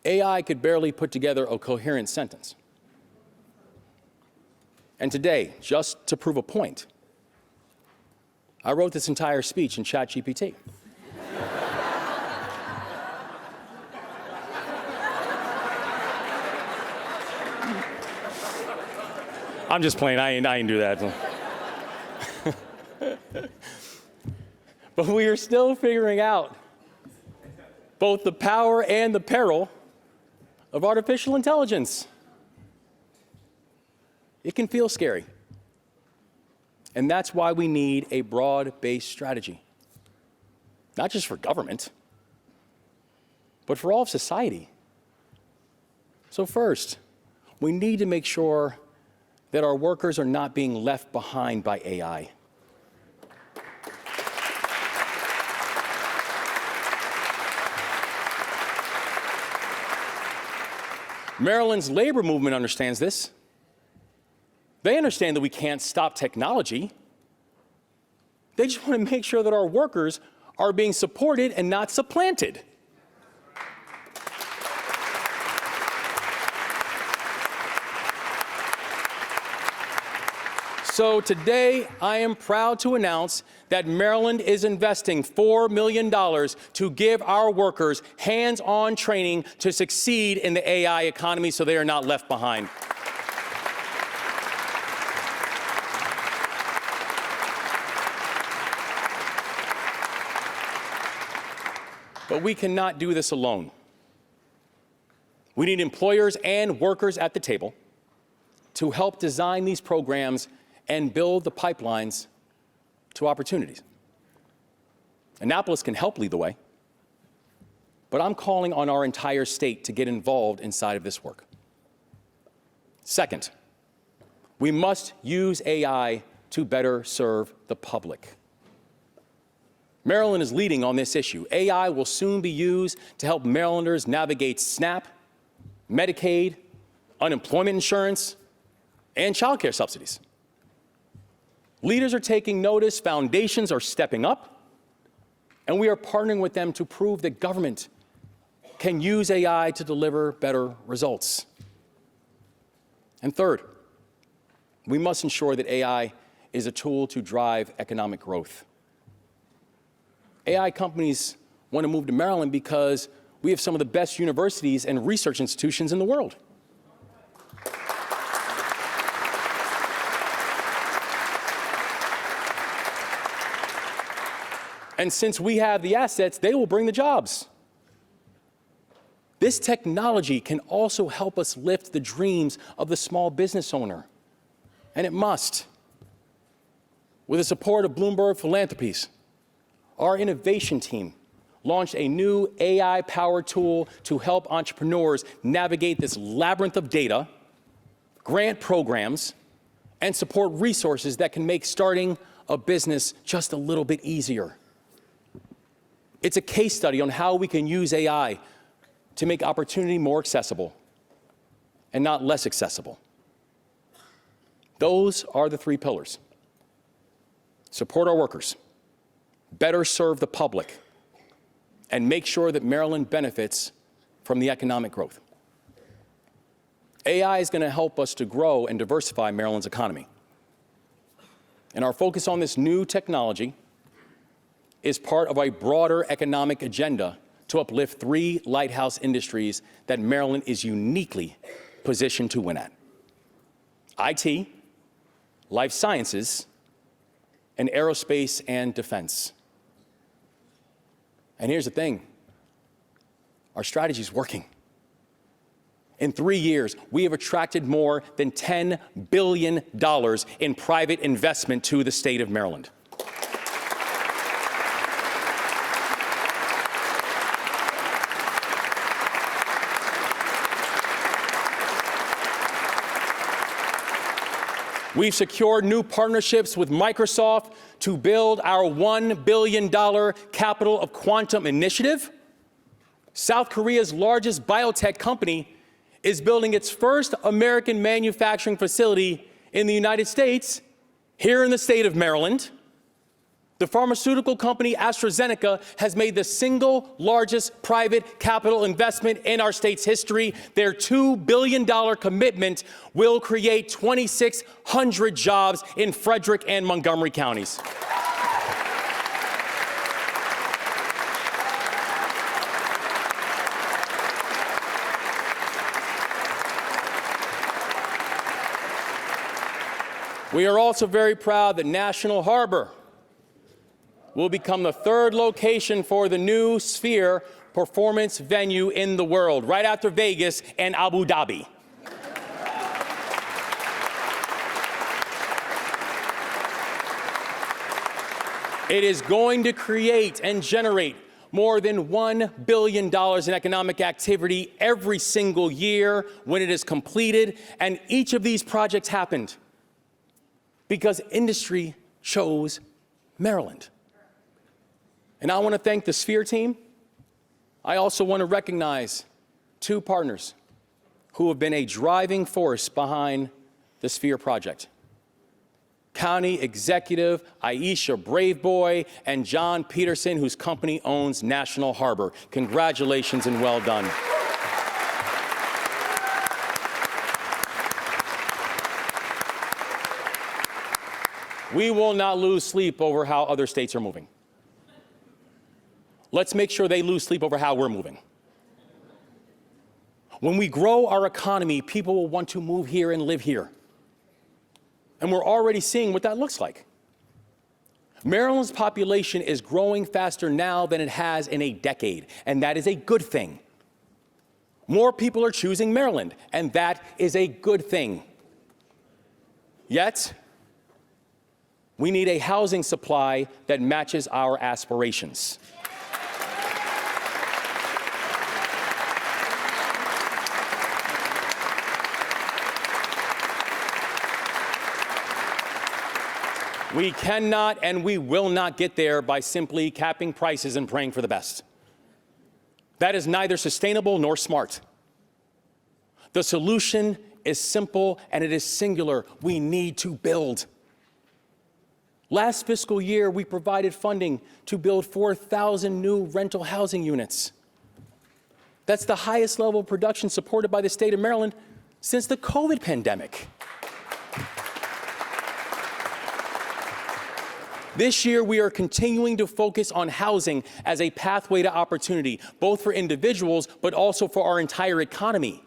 AI could barely put together a coherent sentence. And today, just to prove a point, I wrote this entire speech in ChatGPT. I'm just playing. I ain't do that. But we are still figuring out both the power and the peril of artificial intelligence. It can feel scary. And that's why we need a broad-based strategy, not just for government, but for all of society. So first, we need to make sure that our workers are not being left behind by AI. Maryland's labor movement understands this. They understand that we can't stop technology. They just want to make sure that our workers are being supported and not supplanted. So today, I am proud to announce that Maryland is investing $4 million to give our workers hands-on training to succeed in the AI economy so they are not left behind. But we cannot do this alone. We need employers and workers at the table to help design these programs and build the pipelines to opportunities. Annapolis can help lead the way, but I'm calling on our entire state to get involved inside of this work. Second, we must use AI to better serve the public. Maryland is leading on this issue. AI will soon be used to help Marylanders navigate SNAP, Medicaid, unemployment insurance, and child care subsidies. Leaders are taking notice, foundations are stepping up, and we are partnering with them to prove that government can use AI to deliver better results. And third, we must ensure that AI is a tool to drive economic growth. AI companies want to move to Maryland because we have some of the best universities and research institutions in the world. And since we have the assets, they will bring the jobs. This technology can also help us lift the dreams of the small business owner, and it must. With the support of Bloomberg Philanthropies, our innovation team launched a new AI-powered tool to help entrepreneurs navigate this labyrinth of data, grant programs, and support resources that can make starting a business just a little bit easier. It's a case study on how we can use AI to make opportunity more accessible and not less accessible. Those are the 3 pillars. Support our workers, better serve the public, and make sure that Maryland benefits from the economic growth. AI is going to help us to grow and diversify Maryland's economy. And our focus on this new technology is part of a broader economic agenda to uplift 3 lighthouse industries that Maryland is uniquely positioned to win at: IT, life sciences, and aerospace and defense. And here's the thing, our strategy is working. In 3 years, we have attracted more than $10 billion in private investment to the state of Maryland. We've secured new partnerships with Microsoft to build our $1 billion Capital of Quantum initiative. South Korea's largest biotech company is building its first American manufacturing facility in the United States, here in the state of Maryland. The pharmaceutical company AstraZeneca has made the single largest private capital investment in our state's history. Their $2 billion commitment will create 2,600 jobs in Frederick and Montgomery counties. We are also very proud that National Harbor will become the 3rd location for the new Sphere performance venue in the world, right after Vegas and Abu Dhabi. It is going to create and generate more than $1 billion in economic activity every single year when it is completed, and each of these projects happened because industry chose Maryland. And I want to thank the Sphere team. I also want to recognize 2 partners who have been a driving force behind the Sphere project. County Executive Aisha Braveboy and John Peterson, whose company owns National Harbor. Congratulations and well done. We will not lose sleep over how other states are moving. Let's make sure they lose sleep over how we're moving. When we grow our economy, people will want to move here and live here. And we're already seeing what that looks like. Maryland's population is growing faster now than it has in a decade, and that is a good thing. More people are choosing Maryland, and that is a good thing. Yet, we need a housing supply that matches our aspirations. We cannot and we will not get there by simply capping prices and praying for the best. That is neither sustainable nor smart. The solution is simple and it is singular. We need to build. Last fiscal year, we provided funding to build 4,000 new rental housing units. That's the highest level of production supported by the state of Maryland since the COVID pandemic. This year, we are continuing to focus on housing as a pathway to opportunity, both for individuals, but also for our entire economy.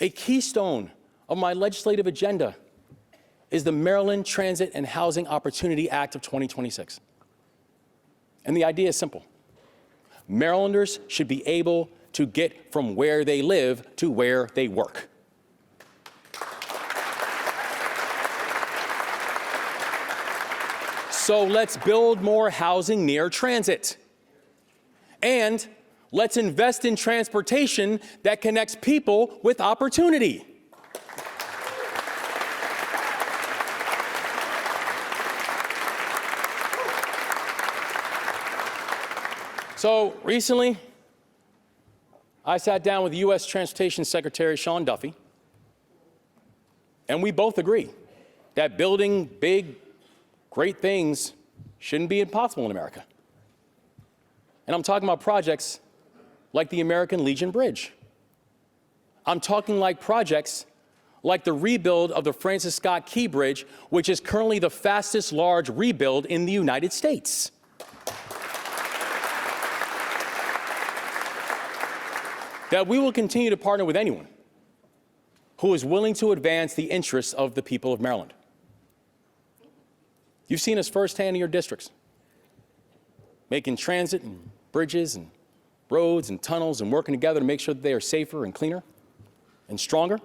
A keystone of my legislative agenda is the Maryland Transit and Housing Opportunity Act of 2026. And the idea is simple. Marylanders should be able to get from where they live to where they work. So let's build more housing near transit. And let's invest in transportation that connects people with opportunity. So recently, I sat down with U.S. Transportation Secretary Sean Duffy, and we both agree that building big, great things shouldn't be impossible in America. And I'm talking about projects like the American Legion Bridge. I'm talking like projects like the rebuild of the Francis Scott Key Bridge, which is currently the fastest large rebuild in the United States. That we will continue to partner with anyone who is willing to advance the interests of the people of Maryland. You've seen us firsthand in your districts, making transit and bridges and roads and tunnels and working together to make sure that they are safer and cleaner and stronger.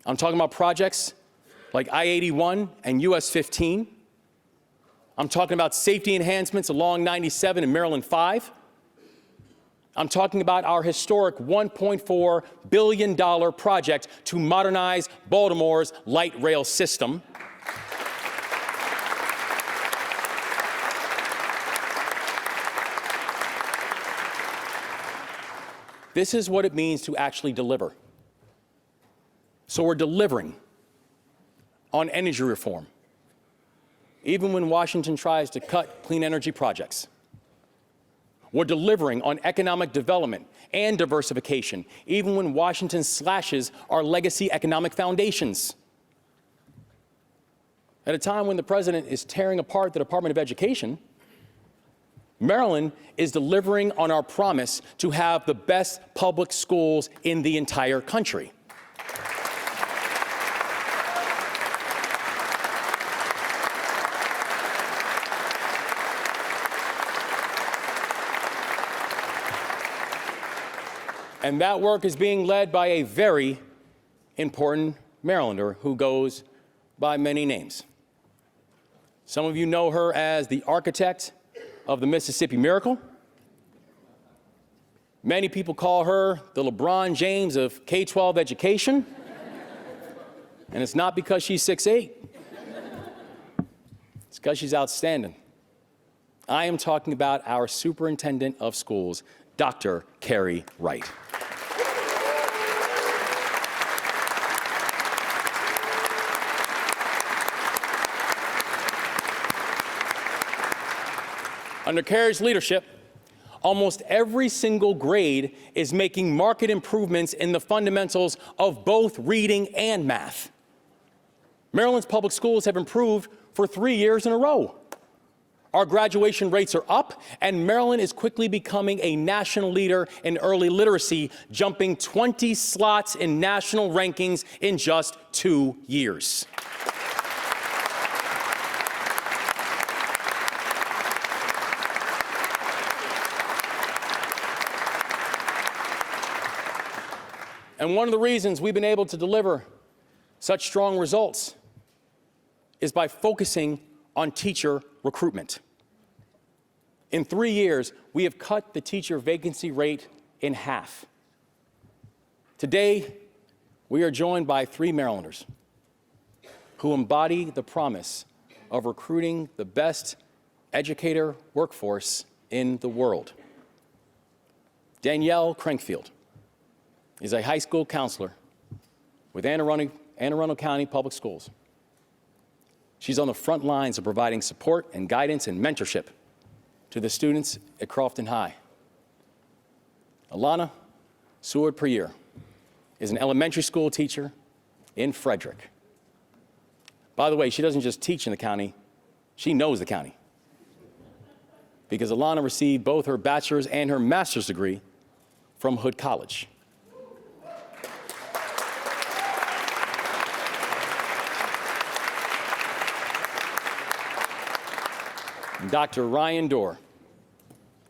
I'm talking about projects like I-81 and US 15. I'm talking about safety enhancements along 97 and Maryland 5. I'm talking about our historic $1.4 billion project to modernize Baltimore's light rail system. This is what it means to actually deliver. So we're delivering on energy reform, even when Washington tries to cut clean energy projects. We're delivering on economic development and diversification, even when Washington slashes our legacy economic foundations. At a time when the president is tearing apart the Department of Education, Maryland is delivering on our promise to have the best public schools in the entire country. And that work is being led by a very important Marylander who goes by many names. Some of you know her as the architect of the Mississippi Miracle. Many people call her the LeBron James of K-12 education. And it's not because she's 6'8". It's because she's outstanding. I am talking about our superintendent of schools, Dr. Carrie Wright. Under Carrie's leadership, almost every single grade is making marked improvements in the fundamentals of both reading and math. Maryland's public schools have improved for 3 years in a row. Our graduation rates are up, and Maryland is quickly becoming a national leader in early literacy, jumping 20 slots in national rankings in just 2 years. And one of the reasons we've been able to deliver such strong results is by focusing on teacher recruitment. In 3 years, we have cut the teacher vacancy rate in half. Today, we are joined by 3 Marylanders who embody the promise of recruiting the best educator workforce in the world. Danielle Crankfield is a high school counselor with Anne Arundel County Public Schools. She's on the front lines of providing support and guidance and mentorship to the students at Crofton High. Alana Seward-Prieur is an elementary school teacher in Frederick. By the way, she doesn't just teach in the county, she knows the county. Because Alana received both her bachelor's and her master's degree from Hood College. Dr. Ryan Dorr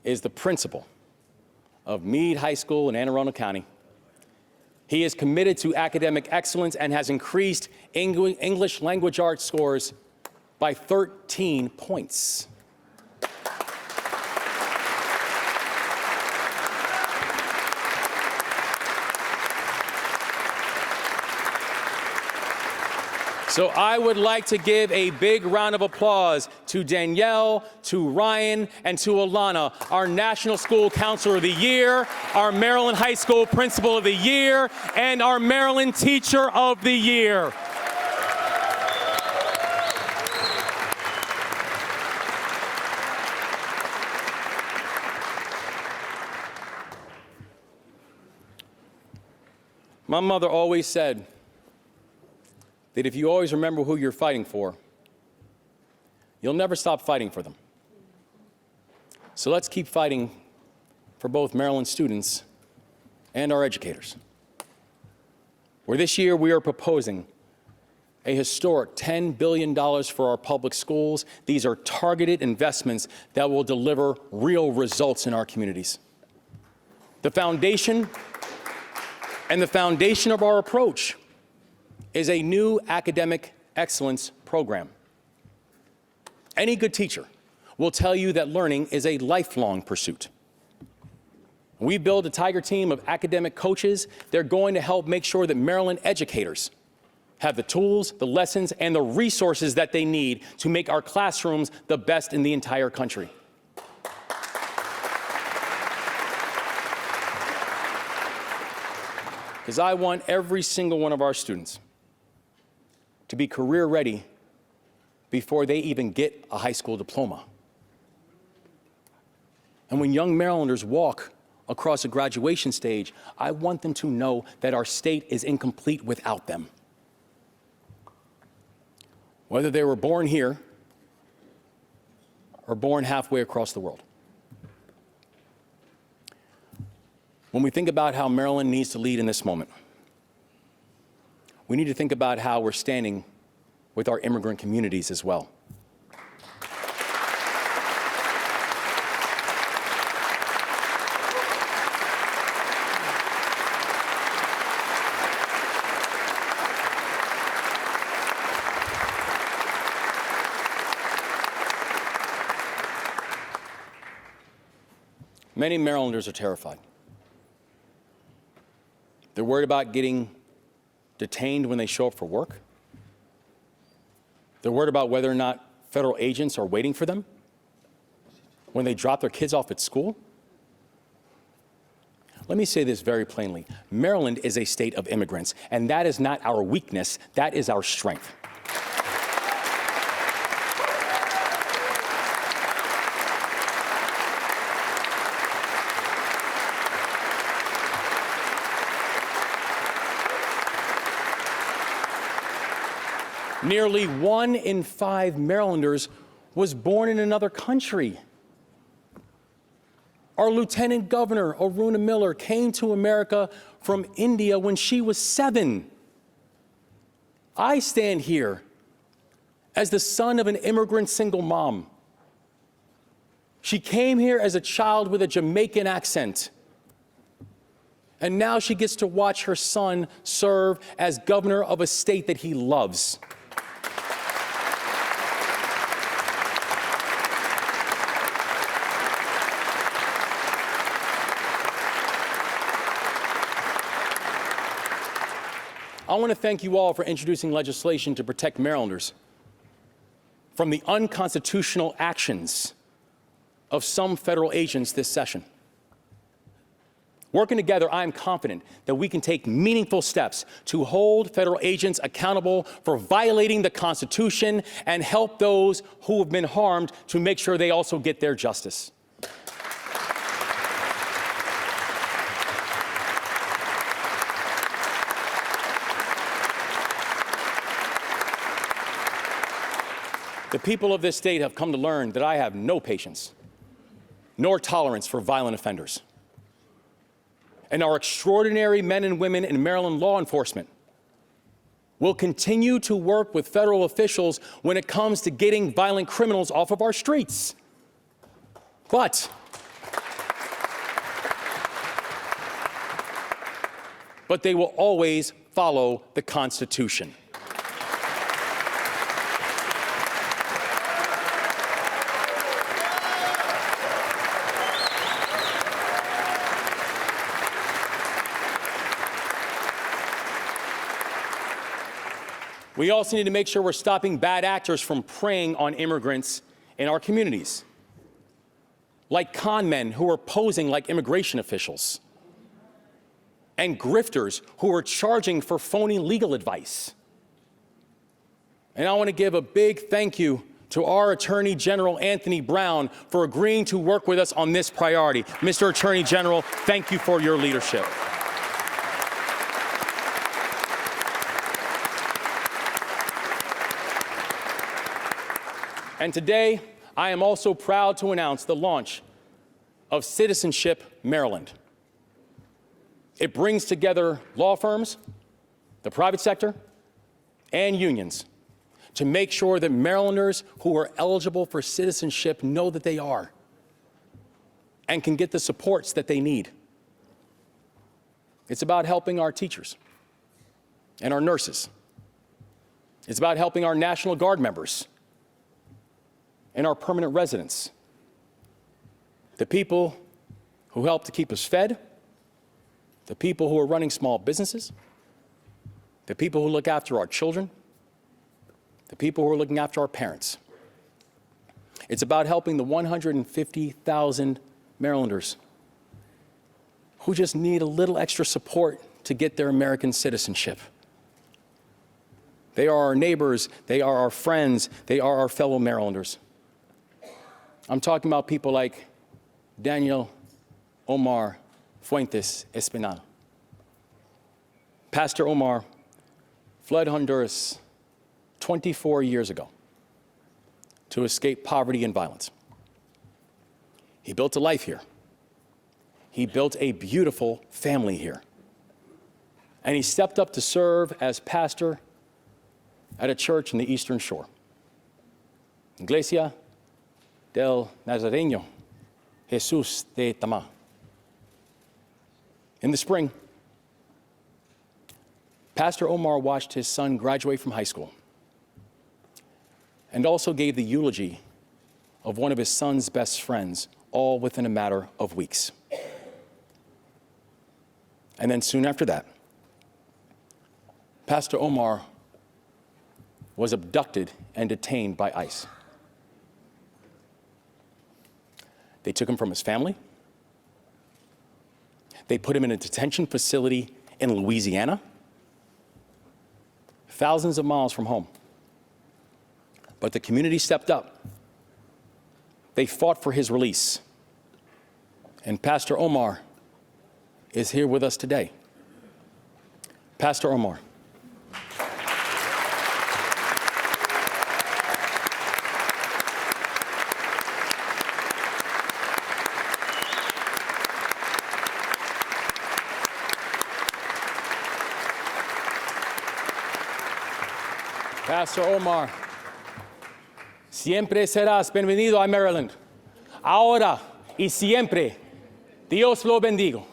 is the principal of Meade High School in Anne Arundel County. He is committed to academic excellence and has increased English language arts scores by 13 points. So I would like to give a big round of applause to Danielle, to Ryan, and to Alana, our National School Counselor of the Year, our Maryland High School Principal of the Year, and our Maryland Teacher of the Year. My mother always said that if you always remember who you're fighting for, you'll never stop fighting for them. So let's keep fighting for both Maryland students and our educators. Where this year we are proposing a historic $10 billion for our public schools. These are targeted investments that will deliver real results in our communities. The foundation of our approach is a new academic excellence program. Any good teacher will tell you that learning is a lifelong pursuit. We build a Tiger team of academic coaches. They're going to help make sure that Maryland educators have the tools, the lessons, and the resources that they need to make our classrooms the best in the entire country. Because I want every single one of our students to be career ready before they even get a high school diploma. And when young Marylanders walk across a graduation stage, I want them to know that our state is incomplete without them. Whether they were born here or born halfway across the world. When we think about how Maryland needs to lead in this moment, we need to think about how we're standing with our immigrant communities as well. Many Marylanders are terrified. They're worried about getting detained when they show up for work. They're worried about whether or not federal agents are waiting for them when they drop their kids off at school. Let me say this very plainly. Maryland is a state of immigrants, and that is not our weakness, that is our strength. Nearly 1 in 5 Marylanders was born in another country. Our Lieutenant Governor, Aruna Miller, came to America from India when she was 7. I stand here as the son of an immigrant single mom. She came here as a child with a Jamaican accent. And now she gets to watch her son serve as governor of a state that he loves. I want to thank you all for introducing legislation to protect Marylanders from the unconstitutional actions of some federal agents this session. Working together, I am confident that we can take meaningful steps to hold federal agents accountable for violating the Constitution and help those who have been harmed to make sure they also get their justice. The people of this state have come to learn that I have no patience nor tolerance for violent offenders. And our extraordinary men and women in Maryland law enforcement will continue to work with federal officials when it comes to getting violent criminals off of our streets. But but they will always follow the Constitution. We also need to make sure we're stopping bad actors from preying on immigrants in our communities, like con men who are posing like immigration officials, and grifters who are charging for phony legal advice. And I want to give a big thank you to our Attorney General, Anthony Brown, for agreeing to work with us on this priority. Mr. Attorney General, thank you for your leadership. And today, I am also proud to announce the launch of Citizenship Maryland. It brings together law firms, the private sector, and unions to make sure that Marylanders who are eligible for citizenship know that they are and can get the supports that they need. It's about helping our teachers and our nurses. It's about helping our National Guard members and our permanent residents, the people who help to keep us fed, the people who are running small businesses, the people who look after our children, the people who are looking after our parents. It's about helping the 150,000 Marylanders who just need a little extra support to get their American citizenship. They are our neighbors, they are our friends, they are our fellow Marylanders. I'm talking about people like Daniel Omar Fuentes Espinal. Pastor Omar fled Honduras 24 years ago to escape poverty and violence. He built a life here. He built a beautiful family here. And he stepped up to serve as pastor at a church in the Eastern Shore, Iglesia del Nazareño Jesús de Tamá. In the spring, Pastor Omar watched his son graduate from high school and also gave the eulogy of one of his son's best friends, all within a matter of weeks. And then soon after that, Pastor Omar was abducted and detained by ICE. They took him from his family. They put him in a detention facility in Louisiana, thousands of miles from home. But the community stepped up. They fought for his release. And Pastor Omar is here with us today. Pastor Omar. Pastor Omar, siempre serás bienvenido a Maryland. Ahora y siempre, Dios lo bendiga.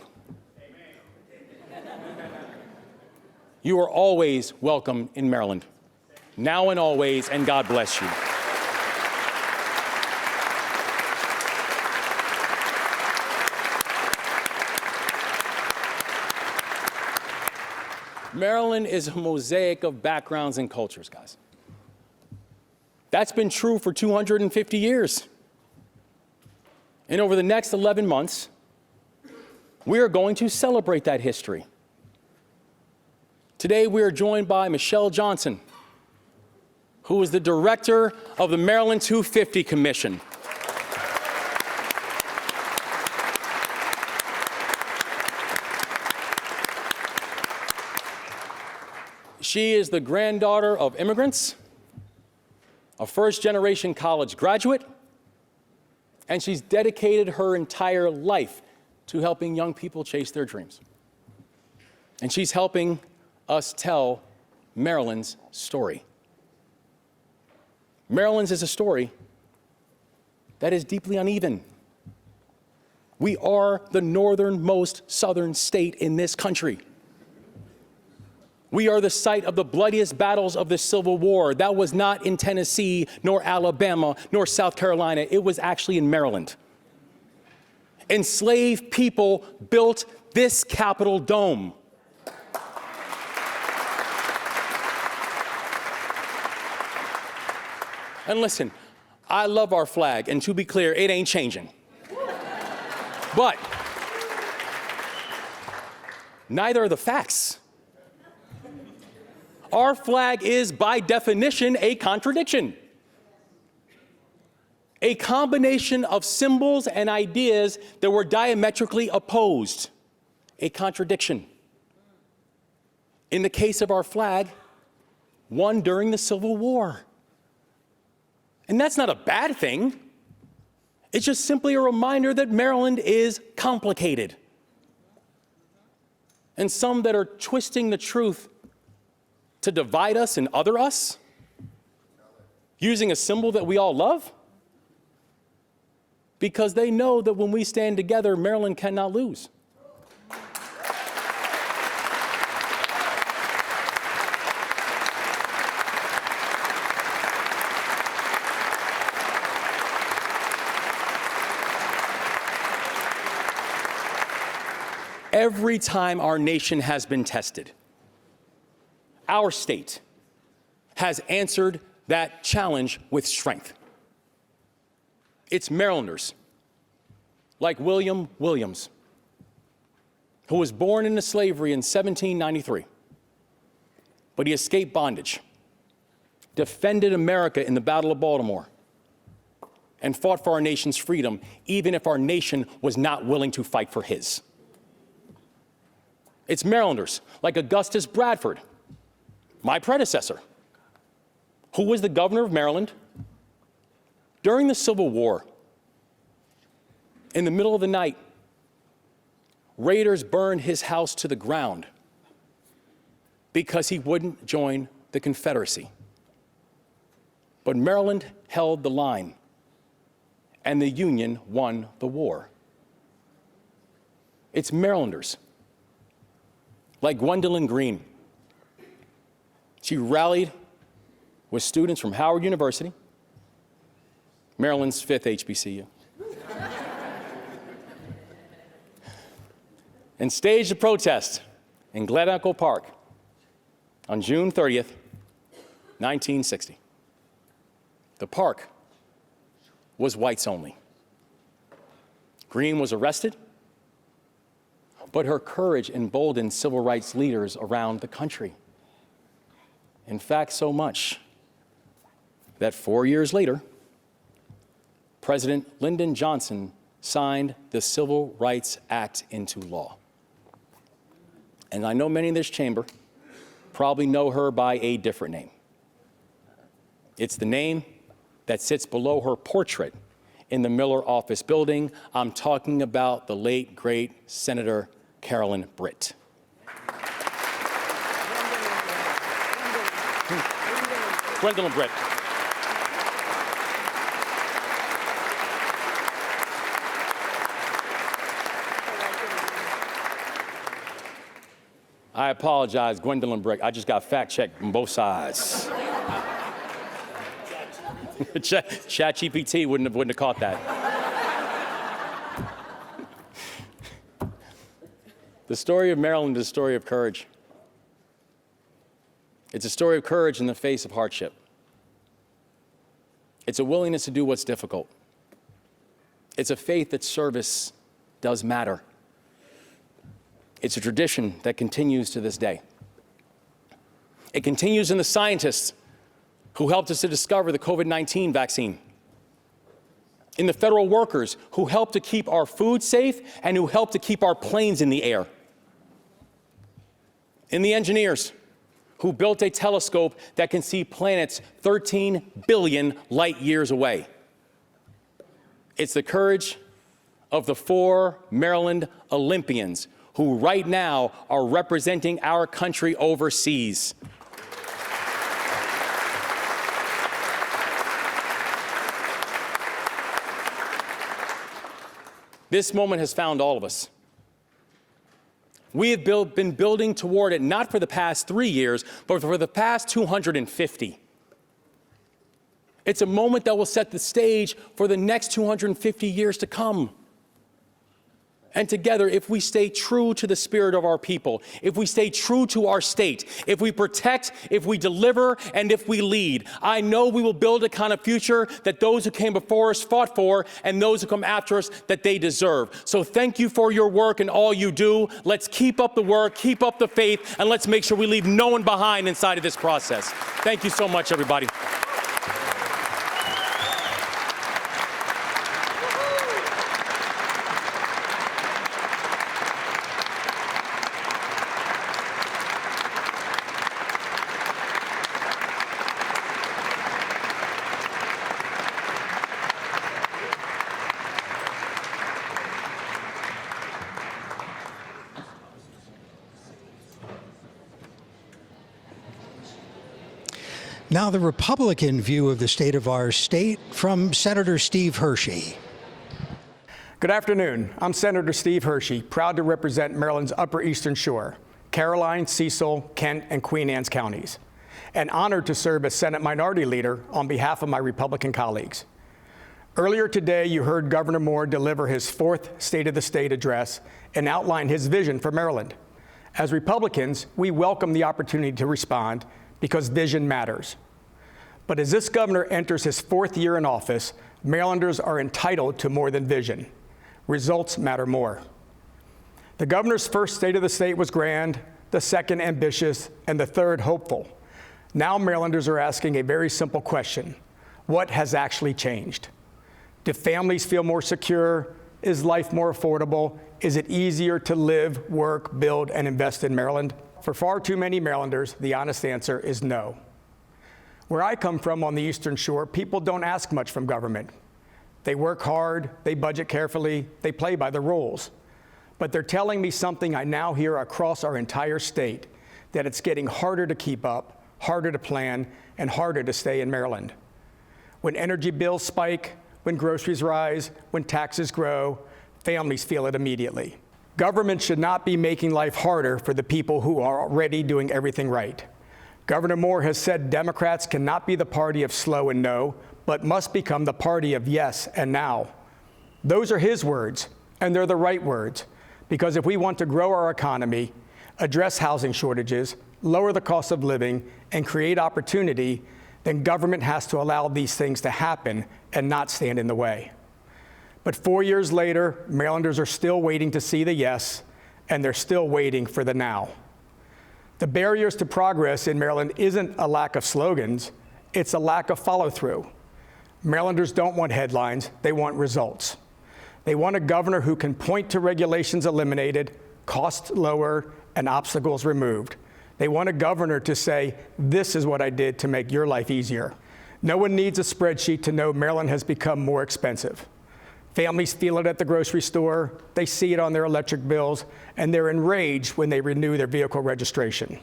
You are always welcome in Maryland, now and always, and God bless you. Maryland is a mosaic of backgrounds and cultures, guys. That's been true for 250 years. And over the next 11 months, we are going to celebrate that history. Today, we are joined by Michelle Johnson, who is the director of the Maryland 250 Commission. She is the granddaughter of immigrants, a first-generation college graduate, and she's dedicated her entire life to helping young people chase their dreams. And she's helping us tell Maryland's story. Maryland's is a story that is deeply uneven. We are the northernmost southern state in this country. We are the site of the bloodiest battles of the Civil War. That was not in Tennessee, nor Alabama, nor South Carolina. It was actually in Maryland. Enslaved people built this Capitol dome. And listen, I love our flag, and to be clear, it ain't changing. But neither are the facts. Our flag is, by definition, a contradiction. A combination of symbols and ideas that were diametrically opposed. A contradiction. In the case of our flag, one during the Civil War. And that's not a bad thing. It's just simply a reminder that Maryland is complicated. And some that are twisting the truth to divide us and other us, using a symbol that we all love, because they know that when we stand together, Maryland cannot lose. Every time our nation has been tested, our state has answered that challenge with strength. It's Marylanders, like William Williams, who was born into slavery in 1793, but he escaped bondage, defended America in the Battle of Baltimore, and fought for our nation's freedom, even if our nation was not willing to fight for his. It's Marylanders, like Augustus Bradford, my predecessor, who was the governor of Maryland during the Civil War. In the middle of the night, raiders burned his house to the ground because he wouldn't join the Confederacy. But Maryland held the line, and the Union won the war. It's Marylanders, like Gwendolyn Green. She rallied with students from Howard University, Maryland's 5th HBCU, and staged a protest in Glen Echo Park on June 30th, 1960. The park was whites only. Green was arrested, but her courage emboldened civil rights leaders around the country. In fact, so much that 4 years later, President Lyndon Johnson signed the Civil Rights Act into law. And I know many in this chamber probably know her by a different name. It's the name that sits below her portrait in the Miller Office building. I'm talking about the late, great Senator Carolyn Britt. Gwendolyn Britt. I apologize, Gwendolyn Britt. I just got fact-checked from both sides. ChatGPT wouldn't have caught that. The story of Maryland is a story of courage. It's a story of courage in the face of hardship. It's a willingness to do what's difficult. It's a faith that service does matter. It's a tradition that continues to this day. It continues in the scientists who helped us to discover the COVID-19 vaccine, in the federal workers who helped to keep our food safe and who helped to keep our planes in the air, in the engineers who built a telescope that can see planets 13 billion light years away. It's the courage of the 4 Maryland Olympians who right now are representing our country overseas. This moment has found all of us. We have been building toward it not for the past 3 years, but for the past 250. It's a moment that will set the stage for the next 250 years to come. And together, if we stay true to the spirit of our people, if we stay true to our state, if we protect, if we deliver, and if we lead, I know we will build a kind of future that those who came before us fought for, and those who come after us that they deserve. So thank you for your work and all you do. Let's keep up the work, keep up the faith, and let's make sure we leave no one behind inside of this process. Thank you so much, everybody. Now the Republican view of the state of our state from Senator Steve Hershey. Good afternoon. I'm Senator Steve Hershey, proud to represent Maryland's Upper Eastern Shore, Caroline, Cecil, Kent, and Queen Anne's counties, and honored to serve as Senate Minority Leader on behalf of my Republican colleagues. Earlier today, you heard Governor Moore deliver his fourth State of the State address and outline his vision for Maryland. As Republicans, we welcome the opportunity to respond because vision matters. But as this governor enters his fourth year in office, Marylanders are entitled to more than vision. Results matter more. The governor's first State of the State was grand, the second ambitious, and the third hopeful. Now Marylanders are asking a very simple question. What has actually changed? Do families feel more secure? Is life more affordable? Is it easier to live, work, build, and invest in Maryland? For far too many Marylanders, the honest answer is no. Where I come from on the Eastern Shore, people don't ask much from government. They work hard, they budget carefully, they play by the rules. But they're telling me something I now hear across our entire state, that it's getting harder to keep up, harder to plan, and harder to stay in Maryland. When energy bills spike, when groceries rise, when taxes grow, families feel it immediately. Government should not be making life harder for the people who are already doing everything right. Governor Moore has said Democrats cannot be the party of slow and no, but must become the party of yes and now. Those are his words, and they're the right words, because if we want to grow our economy, address housing shortages, lower the cost of living, and create opportunity, then government has to allow these things to happen and not stand in the way. But 4 years later, Marylanders are still waiting to see the yes, and they're still waiting for the now. The barriers to progress in Maryland isn't a lack of slogans, it's a lack of follow-through. Marylanders don't want headlines, they want results. They want a governor who can point to regulations eliminated, costs lower, and obstacles removed. They want a governor to say, this is what I did to make your life easier. No one needs a spreadsheet to know Maryland has become more expensive. Families feel it at the grocery store, they see it on their electric bills, and they're enraged when they renew their vehicle registration.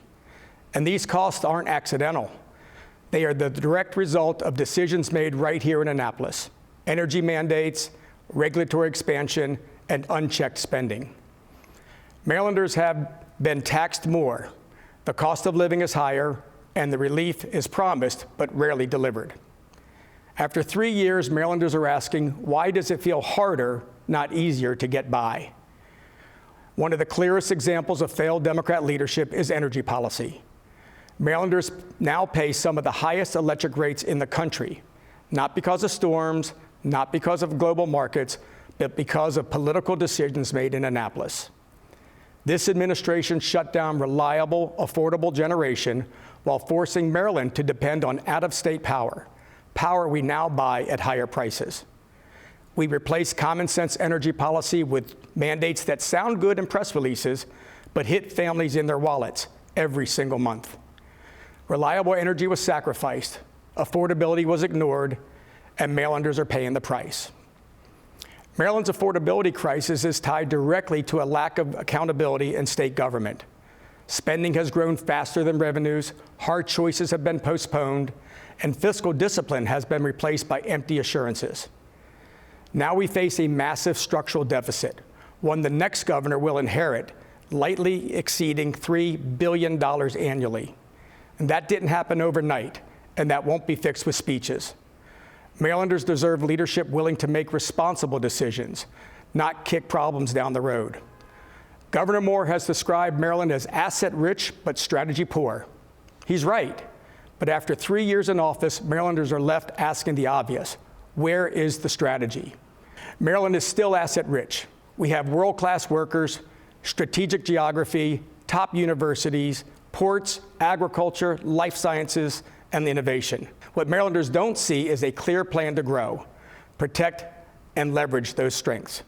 And these costs aren't accidental. They are the direct result of decisions made right here in Annapolis: energy mandates, regulatory expansion, and unchecked spending. Marylanders have been taxed more. The cost of living is higher, and the relief is promised but rarely delivered. After 3 years, Marylanders are asking, why does it feel harder, not easier, to get by? One of the clearest examples of failed Democrat leadership is energy policy. Marylanders now pay some of the highest electric rates in the country, not because of storms, not because of global markets, but because of political decisions made in Annapolis. This administration shut down reliable, affordable generation while forcing Maryland to depend on out-of-state power we now buy at higher prices. We replaced common sense energy policy with mandates that sound good in press releases, but hit families in their wallets every single month. Reliable energy was sacrificed, affordability was ignored, and Marylanders are paying the price. Maryland's affordability crisis is tied directly to a lack of accountability in state government. Spending has grown faster than revenues, hard choices have been postponed, and fiscal discipline has been replaced by empty assurances. Now we face a massive structural deficit, one the next governor will inherit, lightly exceeding $3 billion annually. And that didn't happen overnight, and that won't be fixed with speeches. Marylanders deserve leadership willing to make responsible decisions, not kick problems down the road. Governor Moore has described Maryland as asset-rich but strategy-poor. He's right, but after 3 years in office, Marylanders are left asking the obvious: where is the strategy? Maryland is still asset-rich. We have world-class workers, strategic geography, top universities, ports, agriculture, life sciences, and innovation. What Marylanders don't see is a clear plan to grow, protect, and leverage those strengths.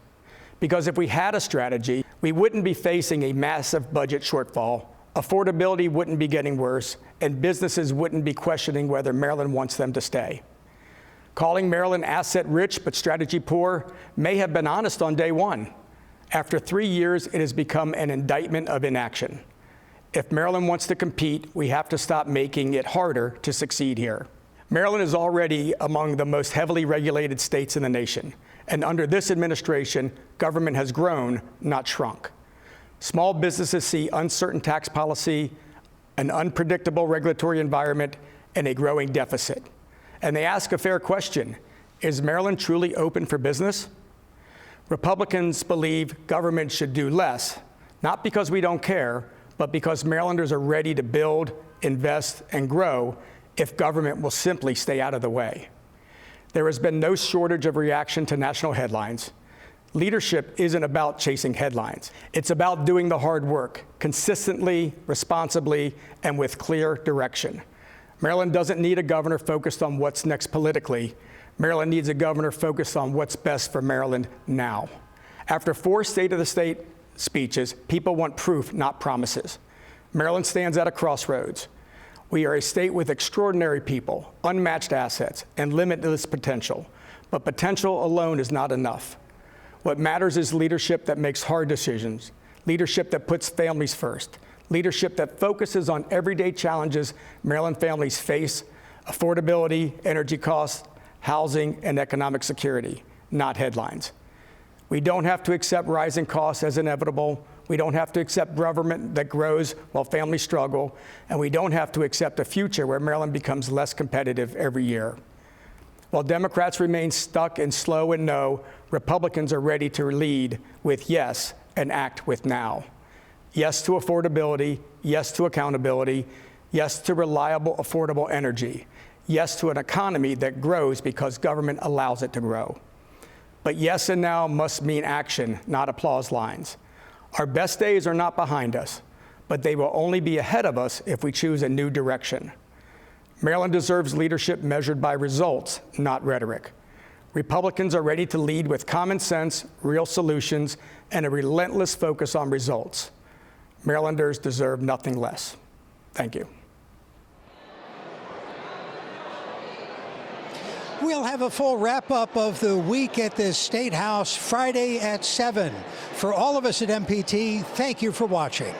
Because if we had a strategy, we wouldn't be facing a massive budget shortfall, affordability wouldn't be getting worse, and businesses wouldn't be questioning whether Maryland wants them to stay. Calling Maryland asset-rich but strategy-poor may have been honest on day one. After 3 years, it has become an indictment of inaction. If Maryland wants to compete, we have to stop making it harder to succeed here. Maryland is already among the most heavily regulated states in the nation, and under this administration, government has grown, not shrunk. Small businesses see uncertain tax policy, an unpredictable regulatory environment, and a growing deficit. And they ask a fair question: is Maryland truly open for business? Republicans believe government should do less, not because we don't care, but because Marylanders are ready to build, invest, and grow if government will simply stay out of the way. There has been no shortage of reaction to national headlines. Leadership isn't about chasing headlines. It's about doing the hard work, consistently, responsibly, and with clear direction. Maryland doesn't need a governor focused on what's next politically. Maryland needs a governor focused on what's best for Maryland now. After 4 State of the State speeches, people want proof, not promises. Maryland stands at a crossroads. We are a state with extraordinary people, unmatched assets, and limitless potential. But potential alone is not enough. What matters is leadership that makes hard decisions, leadership that puts families first, leadership that focuses on everyday challenges Maryland families face: affordability, energy costs, housing, and economic security, not headlines. We don't have to accept rising costs as inevitable. We don't have to accept government that grows while families struggle. And we don't have to accept a future where Maryland becomes less competitive every year. While Democrats remain stuck in slow and no, Republicans are ready to lead with yes and act with now. Yes to affordability, yes to accountability, yes to reliable, affordable energy, yes to an economy that grows because government allows it to grow. But yes and now must mean action, not applause lines. Our best days are not behind us, but they will only be ahead of us if we choose a new direction. Maryland deserves leadership measured by results, not rhetoric. Republicans are ready to lead with common sense, real solutions, and a relentless focus on results. Marylanders deserve nothing less. Thank you. We'll have a full wrap-up of the week at the State House Friday at 7. For all of us at MPT, thank you for watching.